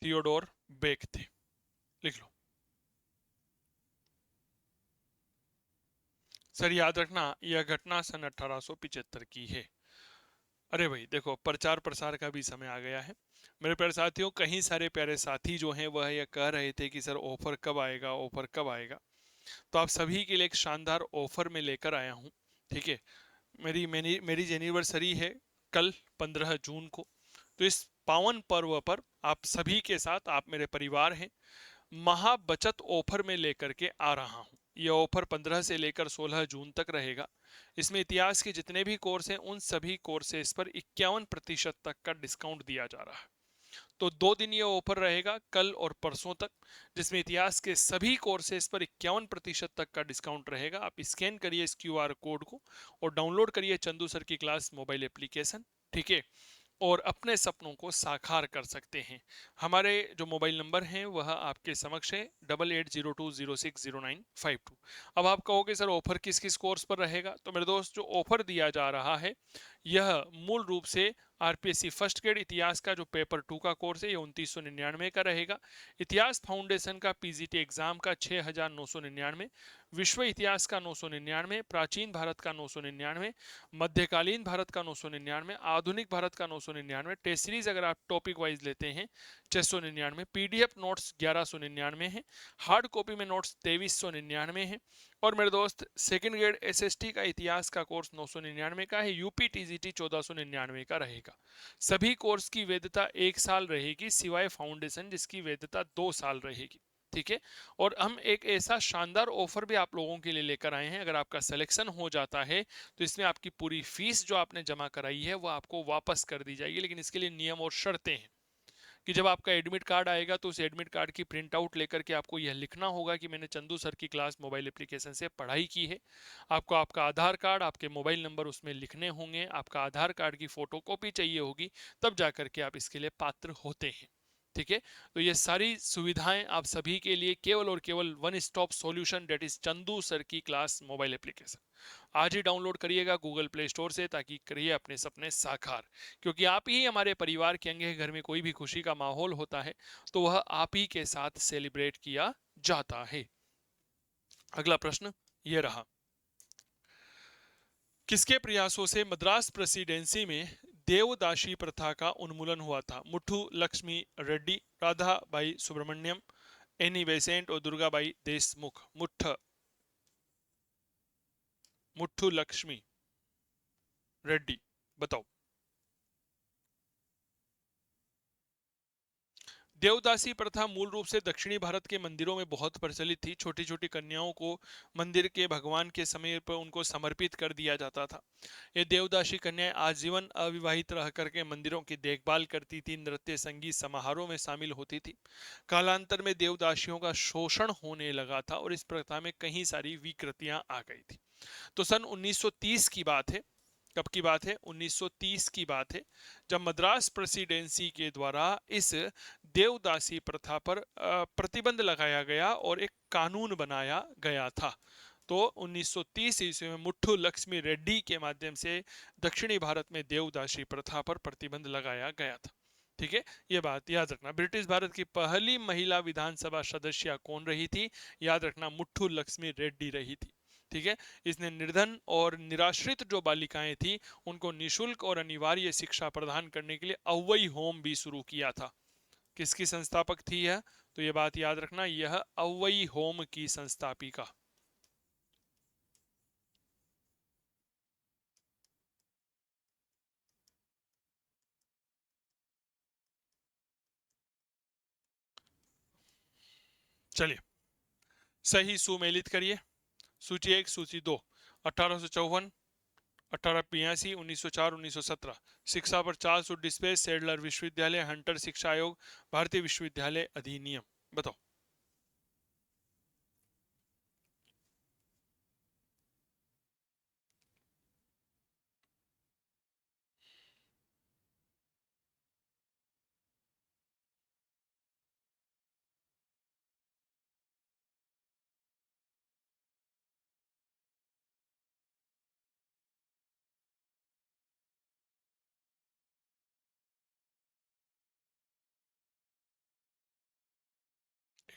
थियोडोर बेक थे, लिख लो सर, याद रखना यह घटना सन 1875 की है। अरे भाई देखो, प्रचार प्रसार का भी समय आ गया है मेरे प्यारे साथियों। कई सारे प्यारे साथी जो हैं वह यह कह रहे थे कि सर ऑफर कब आएगा, ऑफर कब आएगा। तो आप सभी के लिए एक शानदार ऑफर में लेकर आया हूं, ठीक है। मेरी मेरी मेरी एनिवर्सरी है कल 15 जून को। तो इस पावन पर्व पर आप सभी के साथ, आप मेरे परिवार हैं, महा बचत ऑफर में लेकर के आ रहा हूं। यह ऑफर 15 से लेकर 16 जून तक रहेगा। इसमें इतिहास के जितने भी कोर्स हैं उन सभी कोर्सेज पर 51% तक का डिस्काउंट दिया जा रहा है। तो 2 दिन ये ऑफर रहेगा, कल और परसों तक, जिसमें इतिहास के सभी कोर्सेज पर 51% तक का डिस्काउंट रहेगा। आप स्कैन करिए इस क्यूआर कोड को और डाउनलोड करिए चंदू सर की क्लास मोबाइल एप्लीकेशन, ठीक है, और अपने सपनों को साकार कर सकते हैं। हमारे जो मोबाइल नंबर हैं वह आपके समक्ष है, 8802060952। अब आप कहोगे सर ऑफर किस किस कोर्स पर रहेगा, तो मेरे दोस्त जो ऑफर दिया जा रहा है यह मूल रूप से आरपीएससी फर्स्ट ग्रेड इतिहास का जो पेपर 2 का कोर्स है ये 2999 का रहेगा। इतिहास फाउंडेशन का पीजीटी एग्जाम का 6999, विश्व इतिहास का 999, प्राचीन भारत का 999, मध्यकालीन भारत का 999, आधुनिक भारत का 999, टेस्ट सीरीज अगर आप टॉपिक वाइज लेते हैं 699, पीडीएफ नोट्स 1199 है, हार्ड कॉपी में नोट्स 2399 है, और मेरे दोस्त सेकंड ग्रेड एसएसटी का इतिहास का कोर्स 999 का है, यूपी टीजीटी 1499 का रहेगा। सभी कोर्स की वैधता 1 साल रहेगी, सिवाय फाउंडेशन जिसकी वैधता 2 साल रहेगी, ठीक है। और हम एक ऐसा शानदार ऑफर भी आप लोगों के लिए लेकर आए हैं, अगर आपका सिलेक्शन हो जाता है तो इसमें आपकी पूरी फीस जो आपने जमा कराई है वो आपको वापस कर दी जाएगी। लेकिन इसके लिए नियम और शर्तें हैं कि जब आपका एडमिट कार्ड आएगा तो उस एडमिट कार्ड की प्रिंट आउट लेकर के आपको यह लिखना होगा कि मैंने चंदू सर की क्लास मोबाइल एप्लीकेशन से पढ़ाई की है। आपको आपका आधार कार्ड, आपके मोबाइल नंबर उसमें लिखने होंगे, आपका आधार कार्ड की फोटो कॉपी चाहिए होगी, तब जाकर के आप इसके लिए पात्र होते हैं, ठीक है। तो ये सारी सुविधाएं आप सभी के लिए केवल और केवल one stop solution, that is Chandu sir की क्लास मोबाइल एप्लीकेशन। आज ही डाउनलोड करिएगा गूगल प्ले स्टोर से, ताकि करिए अपने सपने साकार, क्योंकि आप ही हमारे परिवार के अंग हैं। घर में कोई भी खुशी का माहौल होता है तो वह आप ही के साथ सेलिब्रेट किया जाता है। अगला प्रश्न यह रहा, किसके प्रयासों से मद्रास प्रेसिडेंसी में देवदासी प्रथा का उन्मूलन हुआ था? मुट्ठू लक्ष्मी रेड्डी, राधा बाई सुब्रमण्यम, एनी बेसेंट और दुर्गा बाई देशमुख। मुट्ठू लक्ष्मी रेड्डी, बताओ। देवदासी प्रथा मूल रूप से दक्षिणी भारत के मंदिरों में बहुत प्रचलित थी। छोटी छोटी कन्याओं को मंदिर के भगवान के समय पर उनको समर्पित कर दिया जाता था। ये देवदासी कन्याएं आजीवन अविवाहित रह करके मंदिरों की देखभाल करती थी, नृत्य संगीत समारोह में शामिल होती थी। कालांतर में देवदासियों का शोषण होने लगा था और इस प्रथा में कई सारी विकृतियां आ गई थी। तो सन 1930 की बात है, कब की बात है? 1930 की बात है, जब मद्रास प्रेसिडेंसी के द्वारा इस देवदासी प्रथा पर प्रतिबंध लगाया गया और एक कानून बनाया गया था। तो 1930 ईस्वी में मुट्ठू लक्ष्मी रेड्डी के माध्यम से दक्षिणी भारत में देवदासी प्रथा पर प्रतिबंध लगाया गया था, ठीक है। यह बात याद रखना। ब्रिटिश भारत की पहली महिला विधानसभा सदस्य कौन रही थी? याद रखना, मुट्ठू लक्ष्मी रेड्डी रही थी, ठीक है। इसने निर्धन और निराश्रित जो बालिकाएं थी उनको निशुल्क और अनिवार्य शिक्षा प्रदान करने के लिए अव्वई होम भी शुरू किया था। किसकी संस्थापक थी यह? तो ये बात याद रखना, यह अव्वई होम की संस्थापिका। चलिए, सही सुमेलित करिए। सूची 1, सूची 2। 1854, 1882, 1904, 1917। शिक्षा पर चार्ल्स वुड डिस्पेच, सेडलर विश्वविद्यालय, हंटर शिक्षा आयोग, भारतीय विश्वविद्यालय अधिनियम। बताओ।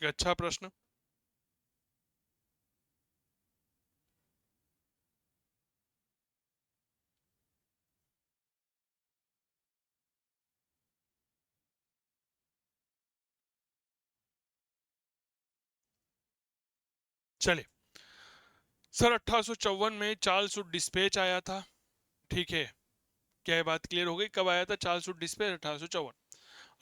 एक अच्छा प्रश्न। चलिए सर, 1854 में चार्ल्स वुड डिस्पैच आया था। ठीक है, क्या ये बात क्लियर हो गई? कब आया था चार्ल्स वुड डिस्पैच? 1854।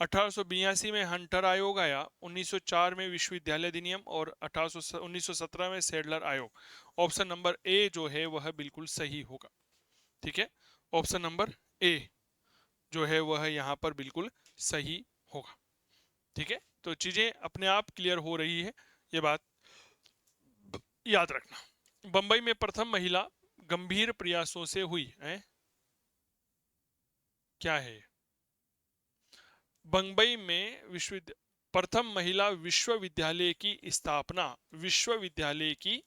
1882 में हंटर आयोग आया। 1904 में विश्वविद्यालय अधिनियम, और 1917 में सेडलर आयोग। ऑप्शन नंबर ए जो है वह बिल्कुल सही होगा। ठीक है, ऑप्शन नंबर ए जो है वह यहाँ पर बिल्कुल सही होगा। ठीक है, तो चीजें अपने आप क्लियर हो रही है, ये बात याद रखना। बंबई में प्रथम महिला गंभीर प्रयासों से हुई है। क्या है? बंबई में प्रथम महिला विश्वविद्यालय की स्थापना, विश्वविद्यालय की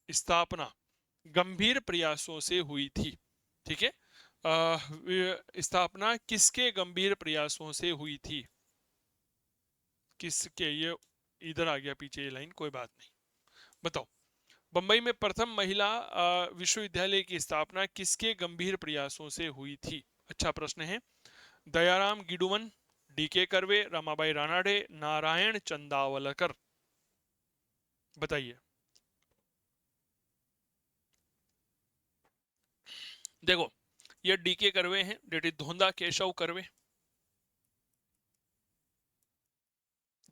स्थापना गंभीर प्रयासों से हुई थी। ठीक है, स्थापना किसके गंभीर प्रयासों से हुई थी? किसके? ये इधर आ गया पीछे ये लाइन, कोई बात नहीं। बताओ, बंबई में प्रथम महिला विश्वविद्यालय की स्थापना किसके गंभीर प्रयासों से हुई थी? अच्छा प्रश्न है। दयाराम गिडुमन, डीके कर्वे, रमाबाई रानाडे, नारायण चंदावलकर। बताइए। देखो, ये डीके कर्वे हैं, डेट इज धोंदा केशव कर्वे।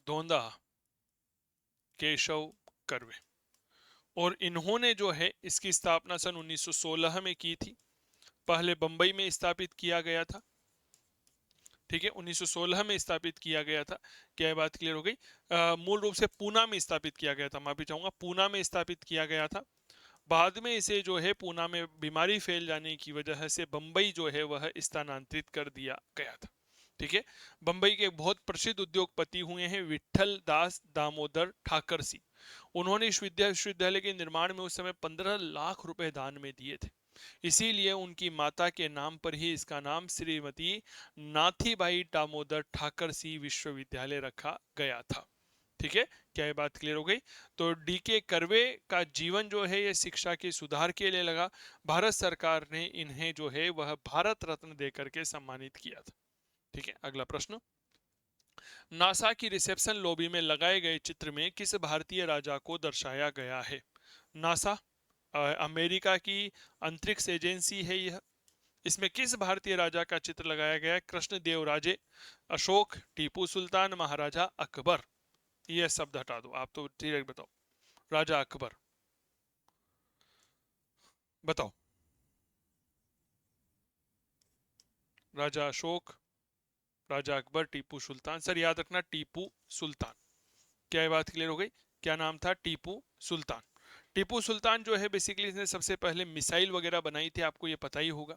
धोंदा केशव कर्वे। और इन्होंने जो है इसकी स्थापना सन 1916 में की थी। पहले बंबई में स्थापित किया गया था। ठीक है, 1916 में स्थापित किया गया था। क्या बात क्लियर हो गई? मूल रूप से पूना में स्थापित किया गया था, माफी चाहूंगा, पूना में स्थापित किया गया था। बाद में इसे जो है पूना में बीमारी फैल जाने की वजह से बंबई जो है वह स्थानांतरित कर दिया गया था। ठीक है, बंबई के बहुत प्रसिद्ध उद्योगपति हुए हैं विठल दास दामोदर ठाकर सी। उन्होंने इस विश्वविद्यालय के निर्माण में उस समय 15 लाख रुपए दान में दिए थे। इसीलिए उनकी माता के नाम पर ही इसका नाम श्रीमती नाथीबाई दामोदर ठाकर सी विश्वविद्यालय रखा गया था। ठीक है, क्या ये बात क्लियर हो गई? तो डीके कर्वे का जीवन जो है ये शिक्षा के सुधार के लिए लगा। भारत सरकार ने इन्हें जो है वह भारत रत्न देकर के सम्मानित किया था। ठीक है, अगला प्रश्न। नासा की रिसेप्शन लॉबी में लगाए गए चित्र में किस भारतीय राजा को दर्शाया गया है? नासा अमेरिका की अंतरिक्ष एजेंसी है यह। इसमें किस भारतीय राजा का चित्र लगाया गया है? कृष्णदेव राजे, अशोक, टीपू सुल्तान, महाराजा अकबर। ये शब्द हटा दो, आप तो डायरेक्ट बताओ। राजा अकबर। बताओ। राजा अशोक, राजा अकबर, टीपू सुल्तान। सर याद रखना टीपू सुल्तान। क्या ये बात क्लियर हो गई? क्या नाम था? टीपू सुल्तान। टीपू सुल्तान जो है बेसिकली इसने सबसे पहले मिसाइल वगैरह बनाई थी, आपको ये पता ही होगा।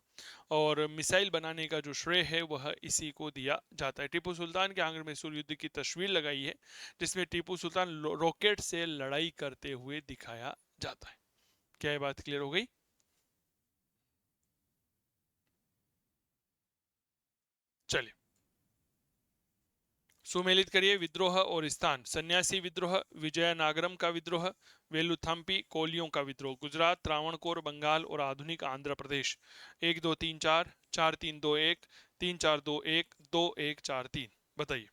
और मिसाइल बनाने का जो श्रेय है वह इसी को दिया जाता है। टीपू सुल्तान के आंगन में सूर्य युद्ध की तस्वीर लगाई है, जिसमें टीपू सुल्तान रॉकेट से लड़ाई करते हुए दिखाया जाता है। क्या ये बात क्लियर हो गई? चलिए, सुमेलित करिए विद्रोह और स्थान। सन्यासी विद्रोह, विजयनागरम का विद्रोह, वेलुथम्पी कोलियों का विद्रोह, गुजरात, त्रावणकोर, बंगाल और आधुनिक आंध्र प्रदेश। 1 2 3 4, 4 3 2 1, 3 4 2 1, 2 1 4 3। बताइए।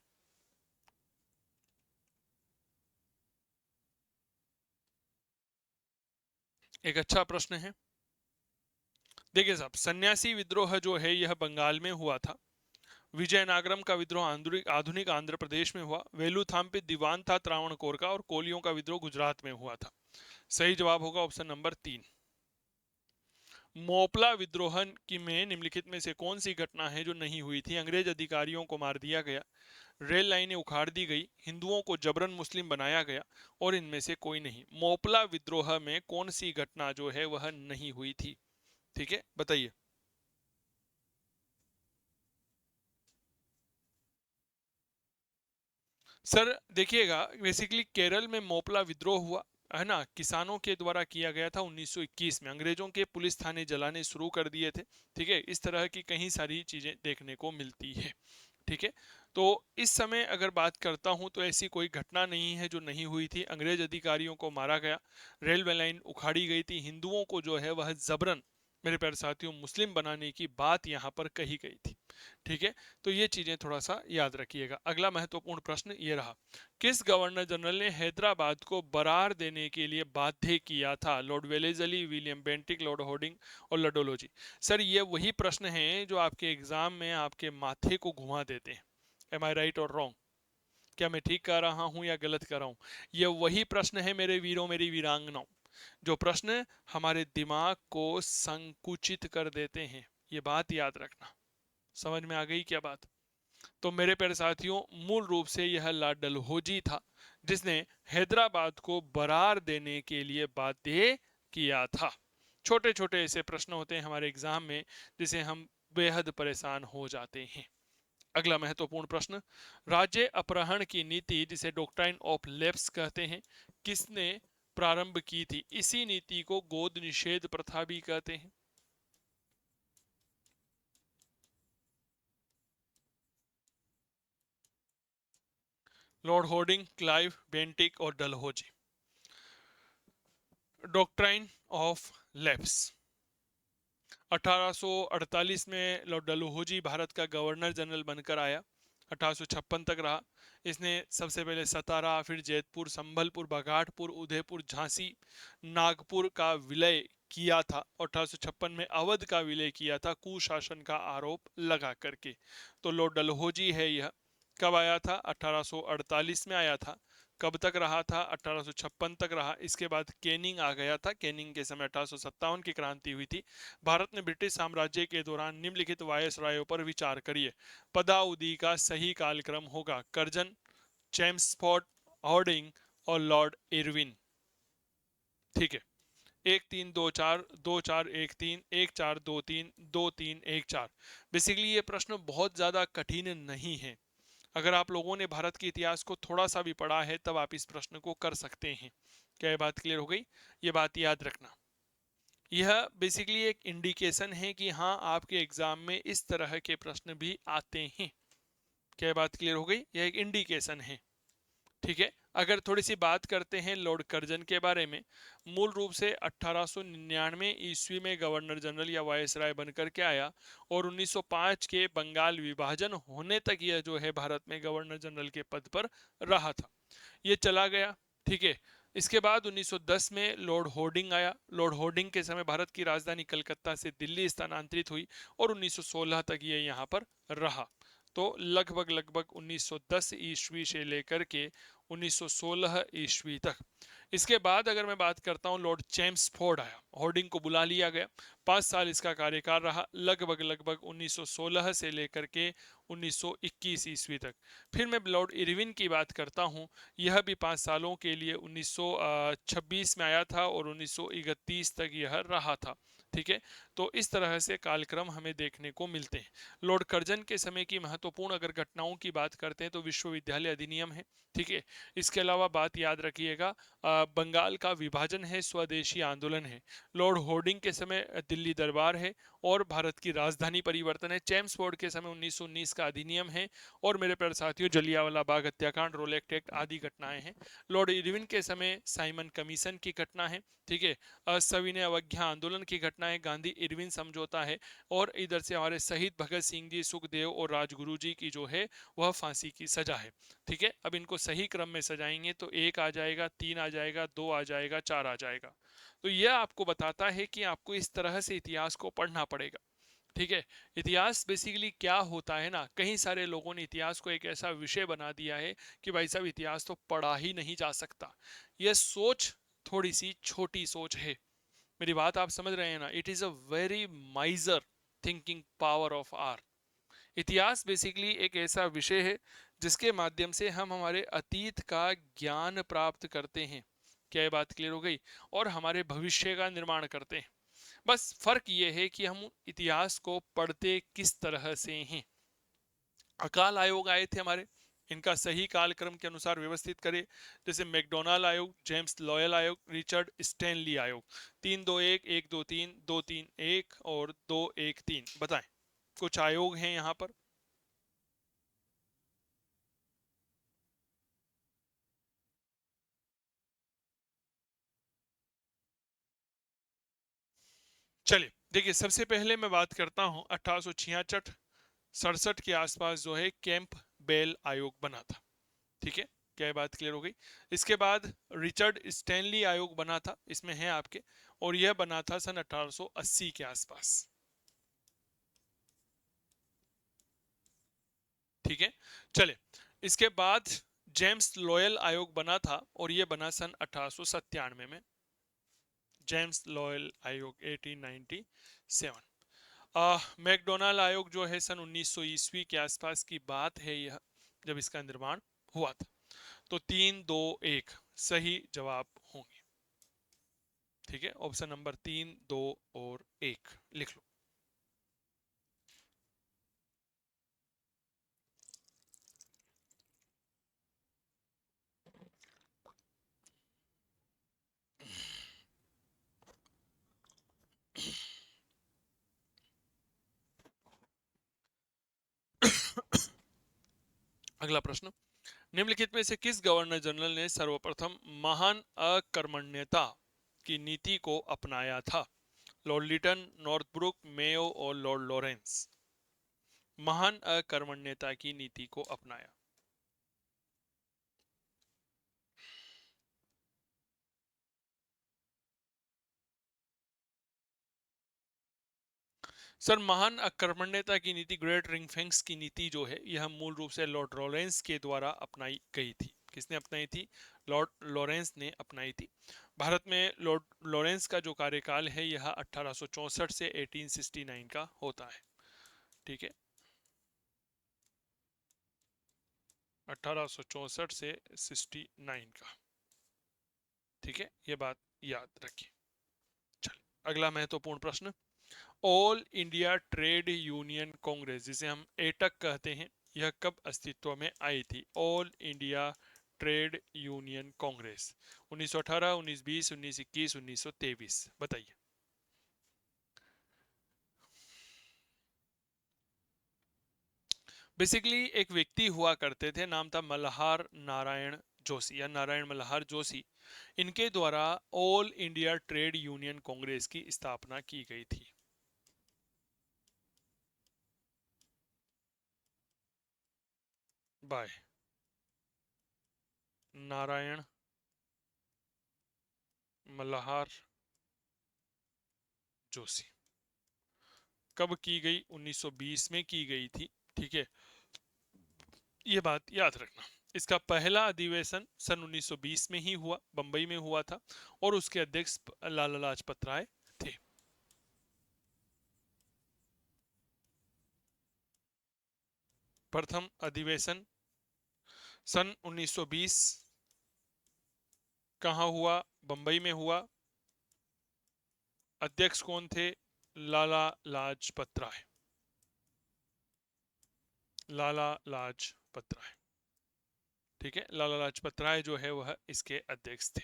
एक अच्छा प्रश्न है। देखिए साहब, सन्यासी विद्रोह जो है यह बंगाल में हुआ था। विजयनागरम का विद्रोह आधुनिक आंध्र प्रदेश में हुआ। वेलुथाम्पी दीवान था त्रावणकोर का, और कोलियों का विद्रोह गुजरात में हुआ था। सही जवाब होगा ऑप्शन नंबर 3। मोपला विद्रोह की में निम्नलिखित में से कौन सी घटना है जो नहीं हुई थी? अंग्रेज अधिकारियों को मार दिया गया, रेल लाइनें उखाड़ दी गई, हिंदुओं को जबरन मुस्लिम बनाया गया, और इनमें से कोई नहीं। मोपला विद्रोह में कौन सी घटना जो है वह नहीं हुई थी? ठीक है, बताइए। सर देखिएगा, बेसिकली केरल में मोपला विद्रोह हुआ है ना, किसानों के द्वारा किया गया था 1921 में। अंग्रेजों के पुलिस थाने जलाने शुरू कर दिए थे। ठीक है, इस तरह की कई सारी चीजें देखने को मिलती है। ठीक है, तो इस समय अगर बात करता हूं तो ऐसी कोई घटना नहीं है जो नहीं हुई थी। अंग्रेज अधिकारियों को मारा गया, रेलवे लाइन उखाड़ी गई थी, हिंदुओं को जो है वह जबरन, मेरे प्यारे साथियों, मुस्लिम बनाने की बात यहाँ पर कही गई थी। ठीक है, तो ये चीजें थोड़ा सा याद रखिएगा। अगला महत्वपूर्ण प्रश्न ये रहा, किस गवर्नर जनरल ने हैदराबाद को बरार देने के लिए बाध्य किया था? Lord Wellesley, William Bentinck, Lord hoarding और लडोलोजी। सर ये वही प्रश्न है जो आपके एग्जाम में आपके माथे को घुमा देते हैं। एम आई राइट और रॉन्ग? क्या मैं ठीक कर रहा हूं या गलत कर रहा हूं? ये वही प्रश्न है मेरे वीरों, मेरी वीरांगनाओं, जो प्रश्न हमारे दिमाग को संकुचित कर देते हैं। ये बात याद रखना। समझ में आ गई क्या बात? तो मेरे प्यारे साथियों, मूल रूप से यह लॉर्ड डलहौजी था जिसने हैदराबाद को बरार देने के लिए बाध्य किया था। छोटे छोटे ऐसे प्रश्न होते हैं हमारे एग्जाम में जिसे हम बेहद परेशान हो जाते हैं। अगला महत्वपूर्ण प्रश्न, राज्य अपहरण की नीति जिसे डॉक्ट्राइन ऑफ लैप्स कहते हैं, किसने प्रारंभ की थी? इसी नीति को गोद निषेध प्रथा भी कहते हैं। लॉर्ड होर्डिंग, क्लाइव, बेंटिक और डलहौजी। डॉक्ट्राइन ऑफ लैप्स 1848 में लॉर्ड डलहौजी भारत का गवर्नर जनरल बनकर आया। 1856 तक रहा। इसने सबसे पहले सतारा, फिर जैतपुर, संभलपुर, बघाटपुर, उदयपुर, झांसी, नागपुर का विलय किया था। 1856 में अवध का विलय किया था कुशासन का आरोप लगा करके। तो लॉर्ड डलहौजी है यह। कब आया था? 1848 में आया था। कब तक रहा था? 1856 तक रहा। इसके बाद कैनिंग आ गया था। कैनिंग के समय 1857 की क्रांति हुई थी। भारत ने ब्रिटिश साम्राज्य के दौरान निम्नलिखित वायसरायों पर विचार करिए। पदाउदी का सही कालक्रम होगा कर्जन, चैम्सफोर्ड, हॉर्डिंग और लॉर्ड इरविन। ठीक है, 1 3 2 4, 2 4 1 3, 1 4 2 3, 2 3 1 4। बेसिकली ये प्रश्न बहुत ज्यादा कठिन नहीं है। अगर आप लोगों ने भारत के इतिहास को थोड़ा सा भी पढ़ा है तब आप इस प्रश्न को कर सकते हैं। क्या ये बात क्लियर हो गई? ये बात याद रखना। यह बेसिकली एक इंडिकेशन है कि हाँ, आपके एग्जाम में इस तरह के प्रश्न भी आते हैं। क्या ये बात क्लियर हो गई? यह एक इंडिकेशन है। ठीक है, अगर थोड़ी सी बात करते हैं लॉर्ड कर्जन के बारे में। मूल रूप से 1899 ईस्वी में गवर्नर जनरल या वायसराय बनकर के आया, और 1905 के बंगाल विभाजन होने तक यह जो है भारत में गवर्नर जनरल के पद पर रहा था। ये चला गया। ठीक है, इसके बाद 1910 में लॉर्ड होर्डिंग आया। लॉर्ड होर्डिंग के समय भारत की राजधानी कलकत्ता से दिल्ली स्थानांतरित हुई, और 1916 तक ये यहाँ पर रहा। तो लगभग लगभग 1910 ईस्वी से लेकर के 1916 ईस्वी तक। इसके बाद अगर मैं बात करता हूं, लॉर्ड चैम्सफोर्ड आया, होर्डिंग को बुला लिया गया। 5 साल इसका कार्यकाल रहा, लगभग लगभग 1916 से लेकर के 1921 ईस्वी तक। फिर मैं लॉर्ड इरविन की बात करता हूं, यह भी 5 सालों के लिए 1926 में आया था और 1931 तक यह रहा था। ठीक है, तो इस तरह से कालक्रम हमें देखने को मिलते हैं। लॉर्ड कर्जन के समय की महत्वपूर्ण अगर घटनाओं की बात करते हैं तो विश्वविद्यालय अधिनियम है, ठीक है। इसके अलावा बात याद रखिएगा, बंगाल का विभाजन है, स्वदेशी आंदोलन है, लॉर्ड होर्डिंग के समय दिल्ली दरबार है, और भारत की राजधानी परिवर्तन है। चेम्सफोर्ड के समय 1919 का अधिनियम है, और मेरे प्यारे साथियों जलियांवाला बाग हत्याकांड, रोलेक्ट एक्ट आदि घटनाएं हैं। लॉर्ड इरविन के समय साइमन कमीशन की घटना है, ठीक है। सविनय अवज्ञा आंदोलन की घटना है, गांधी इरविन समझौता है, और इधर से हमारे शहीद भगत सिंह जी, सुखदेव और राजगुरु जी की जो है वह फांसी की सजा है, ठीक है। अब इनको सही क्रम में सजाएंगे तो 1 आ जाएगा, 3 आ जाएगा, 2 आ जाएगा, 4 आ जाएगा। तो यह आपको बताता है कि आपको इस तरह से इतिहास को पढ़ना पड़ेगा, ठीक है। इतिहास बेसिकली क्या होता है ना, कई सारे लोगों ने इतिहास को एक ऐसा विषय बना दिया है कि भाई साहब इतिहास तो पढ़ा ही नहीं जा सकता। यह सोच थोड़ी सी छोटी सोच है। मेरी बात आप समझ रहे हैं ना? It is a very major thinking power of our. इतिहास बेसिकली एक ऐसा विषय है जिसके माध्यम से हम हमारे अतीत का ज्ञान प्राप्त करते हैं। क्या ये बात क्लियर हो गई? और हमारे भविष्य का निर्माण करते हैं। बस फर्क ये है कि हम इतिहास को पढ़ते किस तरह से हैं। अकाल आयोग आए थे हमारे, इनका सही कालक्रम के अनुसार व्यवस्थित करें। जैसे मैकडोनाल्ड आयोग, जेम्स लॉयल आयोग, रिचर्ड स्टैनली आयोग। 3-2-1, 1-2-3, 2-3-1 और 2-1-3। बताएं कुछ आयोग हैं यहाँ पर। चलिए देखिए, सबसे पहले मैं बात करता हूं 1866 67 के आसपास जो है कैंप बेल आयोग बना था, ठीक है। क्या बात क्लियर हो गई? इसके बाद रिचर्ड स्टैनली आयोग बना था, इसमें है आपके, और यह बना था सन 1880 के आसपास, ठीक है। चले, इसके बाद जेम्स लॉयल आयोग बना था, और यह बना सन 1897 में। जेम्स लॉयल आयोग 1897। मैकडोनाल्ड आयोग जो है सन 1900 ईस्वी के आसपास की बात है यह, जब इसका निर्माण हुआ था। तो 3-2-1 सही जवाब होंगे, ठीक है। ऑप्शन नंबर 3, 2 और 1 लिख लो। अगला प्रश्न, निम्नलिखित में से किस गवर्नर जनरल ने सर्वप्रथम महान अकर्मण्यता की नीति को अपनाया था? लॉर्ड लिटन, नॉर्थब्रुक, मेयो और लॉर्ड लॉरेंस। महान अकर्मण्यता की नीति को अपनाया। सर, महान अकर्मण्यता की नीति, ग्रेट रिंग फेंस की नीति जो है, यह मूल रूप से लॉर्ड लॉरेंस के द्वारा अपनाई गई थी। किसने अपनाई थी? लॉर्ड लॉरेंस ने अपनाई थी। भारत में लॉर्ड लॉरेंस का जो कार्यकाल है यह 1864 से 1869 का होता है, ठीक है। 1864 से 69 का, ठीक है, ये बात याद रखिए। चलिए अगला महत्वपूर्ण प्रश्न, all India trade union Congress, जिसे हम एटक कहते हैं, यह कब अस्तित्व में आई थी? All India trade union Congress 1918, 1920, 1921, 1923। बताइए। बेसिकली एक व्यक्ति हुआ करते थे, नाम था मल्हार नारायण जोशी या नारायण मल्हार जोशी। इनके द्वारा all India trade union Congress की स्थापना की गई थी। बाय नारायण मल्हार जोशी। कब की गई? 1920 में की गई थी, ठीक है। ये बात याद रखना। इसका पहला अधिवेशन सन 1920 में ही हुआ, बंबई में हुआ था, और उसके अध्यक्ष लाला लाजपत राय थे। प्रथम अधिवेशन सन 1920 कहाँ हुआ? बंबई में हुआ। अध्यक्ष कौन थे? लाला लाजपत राय। लाला लाजपत राय। ठीक है, लाला लाजपत राय जो है वह इसके अध्यक्ष थे।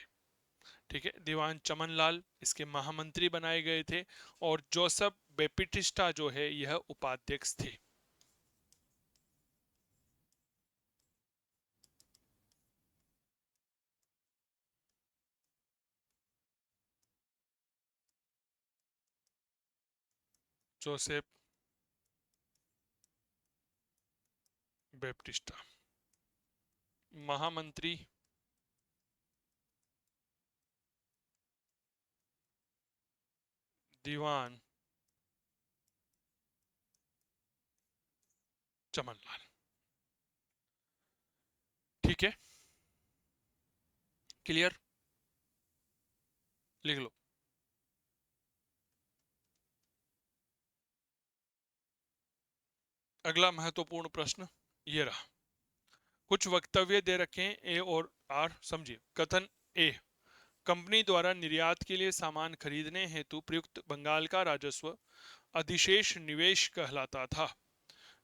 ठीक है, दीवान चमनलाल इसके महामंत्री बनाए गए थे और जोसेफ बेपिटिस्टा जो है यह उपाध्यक्ष थे। जोसेफ बेप्टिस्टा महामंत्री दीवान चमनलाल। ठीक है, क्लियर, लिख लो। अगला महत्वपूर्ण प्रश्न ये रहा, कुछ वक्तव्य दे रखे हैं ए और आर, समझिए। कथन ए, कंपनी द्वारा निर्यात के लिए सामान खरीदने हेतु प्रयुक्त बंगाल का राजस्व अधिशेष निवेश कहलाता था।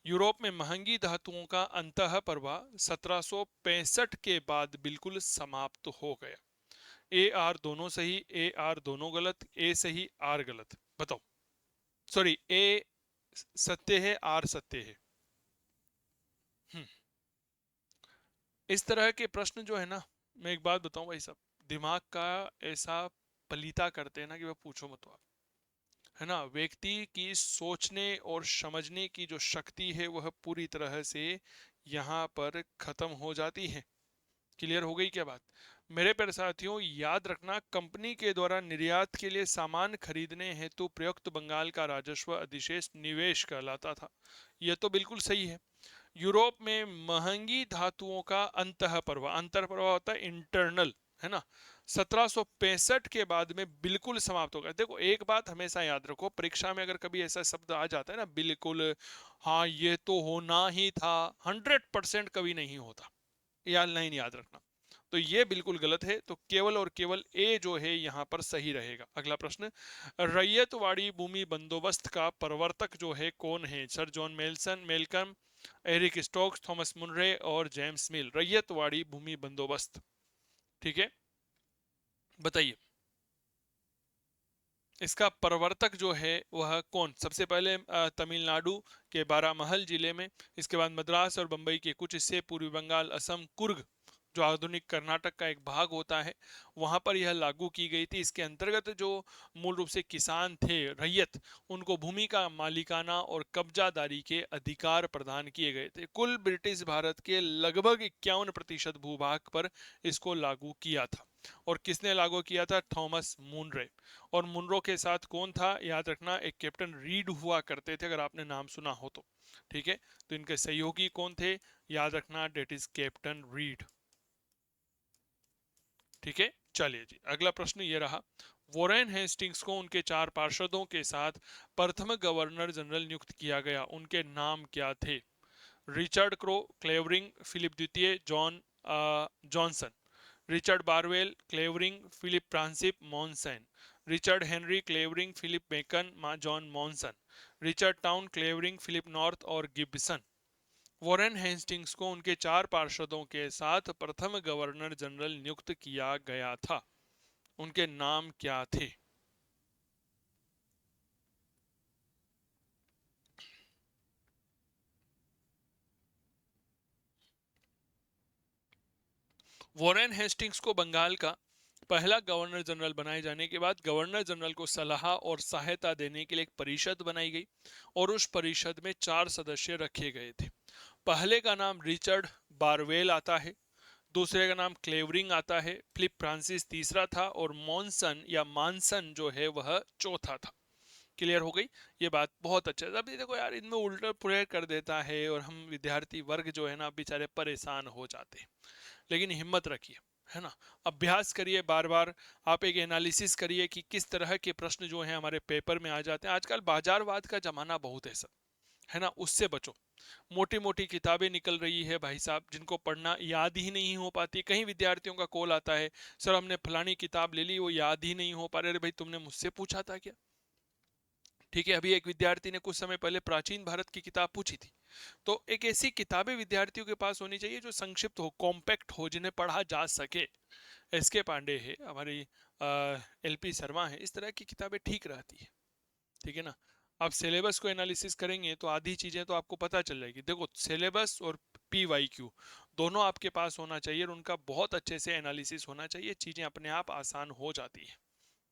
यूरोप में महंगी धातुओं का अंतः प्रवाह 1765 के बाद बिल्कुल समाप्त हो गया। ए आर दोनों सही, ए आर दोनों गलत, ए सही आर गलत, बताओ। सॉरी, ए सत्य है आर सत्य है। हम्म, इस तरह के प्रश्न जो है ना, मैं एक बात बताऊं भाई साहब, दिमाग का ऐसा पलीता करते हैं ना कि वह पूछो मत आप। है ना, व्यक्ति की सोचने और समझने की जो शक्ति है वह पूरी तरह से यहाँ पर खत्म हो जाती है। क्लियर हो गई क्या बात? मेरे प्यारे साथियों, याद रखना, कंपनी के द्वारा निर्यात के लिए सामान खरीदने हेतु प्रयुक्त बंगाल का राजस्व अधिशेष निवेश कहलाता था। यह तो बिल्कुल सही है। यूरोप में महंगी धातुओं का अंतः प्रवाह, अंतर प्रवाह होता है इंटरनल, है ना, 1765 के बाद में बिल्कुल समाप्त हो गया। देखो एक बात हमेशा याद रखो, परीक्षा में अगर कभी ऐसा शब्द आ जाता है ना, बिल्कुल, हाँ ये तो होना ही था, 100% कभी नहीं होता, या लाइन याद रखना। तो ये बिल्कुल गलत है, तो केवल और केवल ए जो है यहां पर सही रहेगा। अगला प्रश्न, रैयतवाड़ी भूमि बंदोबस्त का प्रवर्तक जो है कौन है? Sir John Melson, Malcolm, Eric Stokes, Thomas Munro और जेम्स मिल। रैयतवाड़ी भूमि बंदोबस्त, ठीक है, बताइए इसका प्रवर्तक जो है वह कौन? सबसे पहले तमिलनाडु के बारामहल जिले में, इसके बाद मद्रास और बंबई के कुछ हिस्से, पूर्वी बंगाल, असम, कुर्ग जो आधुनिक कर्नाटक का एक भाग होता है, वहां पर यह लागू की गई थी। इसके अंतर्गत जो मूल रूप से किसान थे, रैयत, उनको भूमि का मालिकाना और कब्जादारी के अधिकार प्रदान किए गए थे। कुल ब्रिटिश भारत के लगभग 51% भूभाग पर इसको लागू किया था। और किसने लागू किया था? Thomas Munro. और मुनरो के साथ कौन था? याद रखना, एक कैप्टन रीड हुआ करते थे, अगर आपने नाम सुना हो तो। ठीक है, तो इनके सहयोगी कौन थे? याद रखना, डेट इज कैप्टन रीड। ठीक है, चलिए जी, अगला प्रश्न ये रहा, वॉरेन हेस्टिंग्स को उनके 4 पार्षदों के साथ प्रथम गवर्नर जनरल नियुक्त किया गया, उनके नाम क्या थे? रिचर्ड क्रो, क्लेवरिंग, फिलिप द्वितीय, John Johnson, Richard Barwell, Clavering, Philip Francis, Monson, Richard Henry, Clavering, Philip Bacon, John Monson, Richard Town, Clavering, Philip North और गिब्सन। वॉरेन हेस्टिंग्स को उनके 4 पार्षदों के साथ प्रथम गवर्नर जनरल नियुक्त किया गया था, उनके नाम क्या थे? वॉरेन हेस्टिंग्स को बंगाल का पहला गवर्नर जनरल बनाए जाने के बाद गवर्नर जनरल को सलाह और सहायता देने के लिए एक परिषद बनाई गई और उस परिषद में 4 सदस्य रखे गए थे। पहले का नाम रिचर्ड बारवेल आता है, दूसरे का नाम क्लेवरिंग आता है, फिलिप फ्रांसिस तीसरा था और मॉनसन या मानसन जो है वह चौथा था। क्लियर हो गई ये बात? बहुत अच्छा। अब ये देखो यार, इनमें उल्टा पुल्टा कर देता है और हम विद्यार्थी वर्ग जो है ना बेचारे परेशान हो जाते हैं। लेकिन हिम्मत रखिए, है ना, अभ्यास करिए, बार बार आप एक एनालिसिस करिए कि किस तरह के प्रश्न जो हैं हमारे पेपर में आ जाते हैं। आजकल बाजारवाद का जमाना बहुत है सब, है ना, उससे बचो। मोटी मोटी किताबें निकल रही है भाई साहब, जिनको पढ़ना याद ही नहीं हो पाती। कहीं विद्यार्थियों का कॉल आता है, सर हमने फलानी किताब ले ली, वो याद ही नहीं हो पा रहे। अरे भाई तुमने मुझसे पूछा था क्या? ठीक है, अभी एक विद्यार्थी ने कुछ समय पहले प्राचीन भारत की किताब पूछी थी, तो एक ऐसी किताबें विद्यार्थियों के पास होनी चाहिए जो संक्षिप्त हो, कॉम्पैक्ट हो, जिन्हें पढ़ा जा सके। एस के पांडे है, हमारी एल पी शर्मा है, इस तरह की किताबें ठीक रहती है। ठीक है ना। आप सिलेबस को एनालिसिस करेंगे तो आधी चीजें तो आपको पता चल जाएगी। देखो, सिलेबस और PYQ दोनों आपके पास होना चाहिए और उनका बहुत अच्छे से एनालिसिस होना चाहिए, चीजें अपने आप आसान हो जाती है।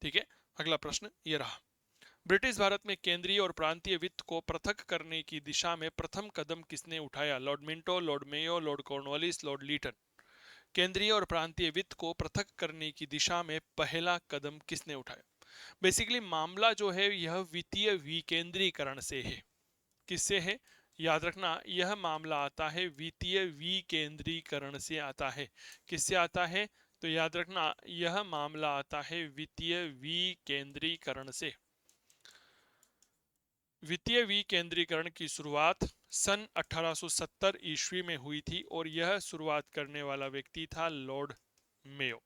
ठीक है। अगला प्रश्न ये रहा, ब्रिटिश भारत में केंद्रीय और प्रांतीय वित्त को पृथक करने की दिशा में प्रथम कदम किसने उठाया? Lord Minto, Lord Mayo, Lord Cornwallis, Lord Lytton. केंद्रीय और प्रांतीय वित्त को पृथक करने की दिशा में पहला कदम किसने उठाया? बेसिकली मामला जो है यह वित्तीय विकेंद्रीकरण से है। किससे है? याद रखना, यह मामला आता है वित्तीय विकेंद्रीकरण से आता है। किससे आता है? तो याद रखना, यह मामला आता है वित्तीय विकेंद्रीकरण से। वित्तीय विकेंद्रीकरण की शुरुआत सन 1870 ईस्वी में हुई थी और यह शुरुआत करने वाला व्यक्ति था लॉर्ड मेयो।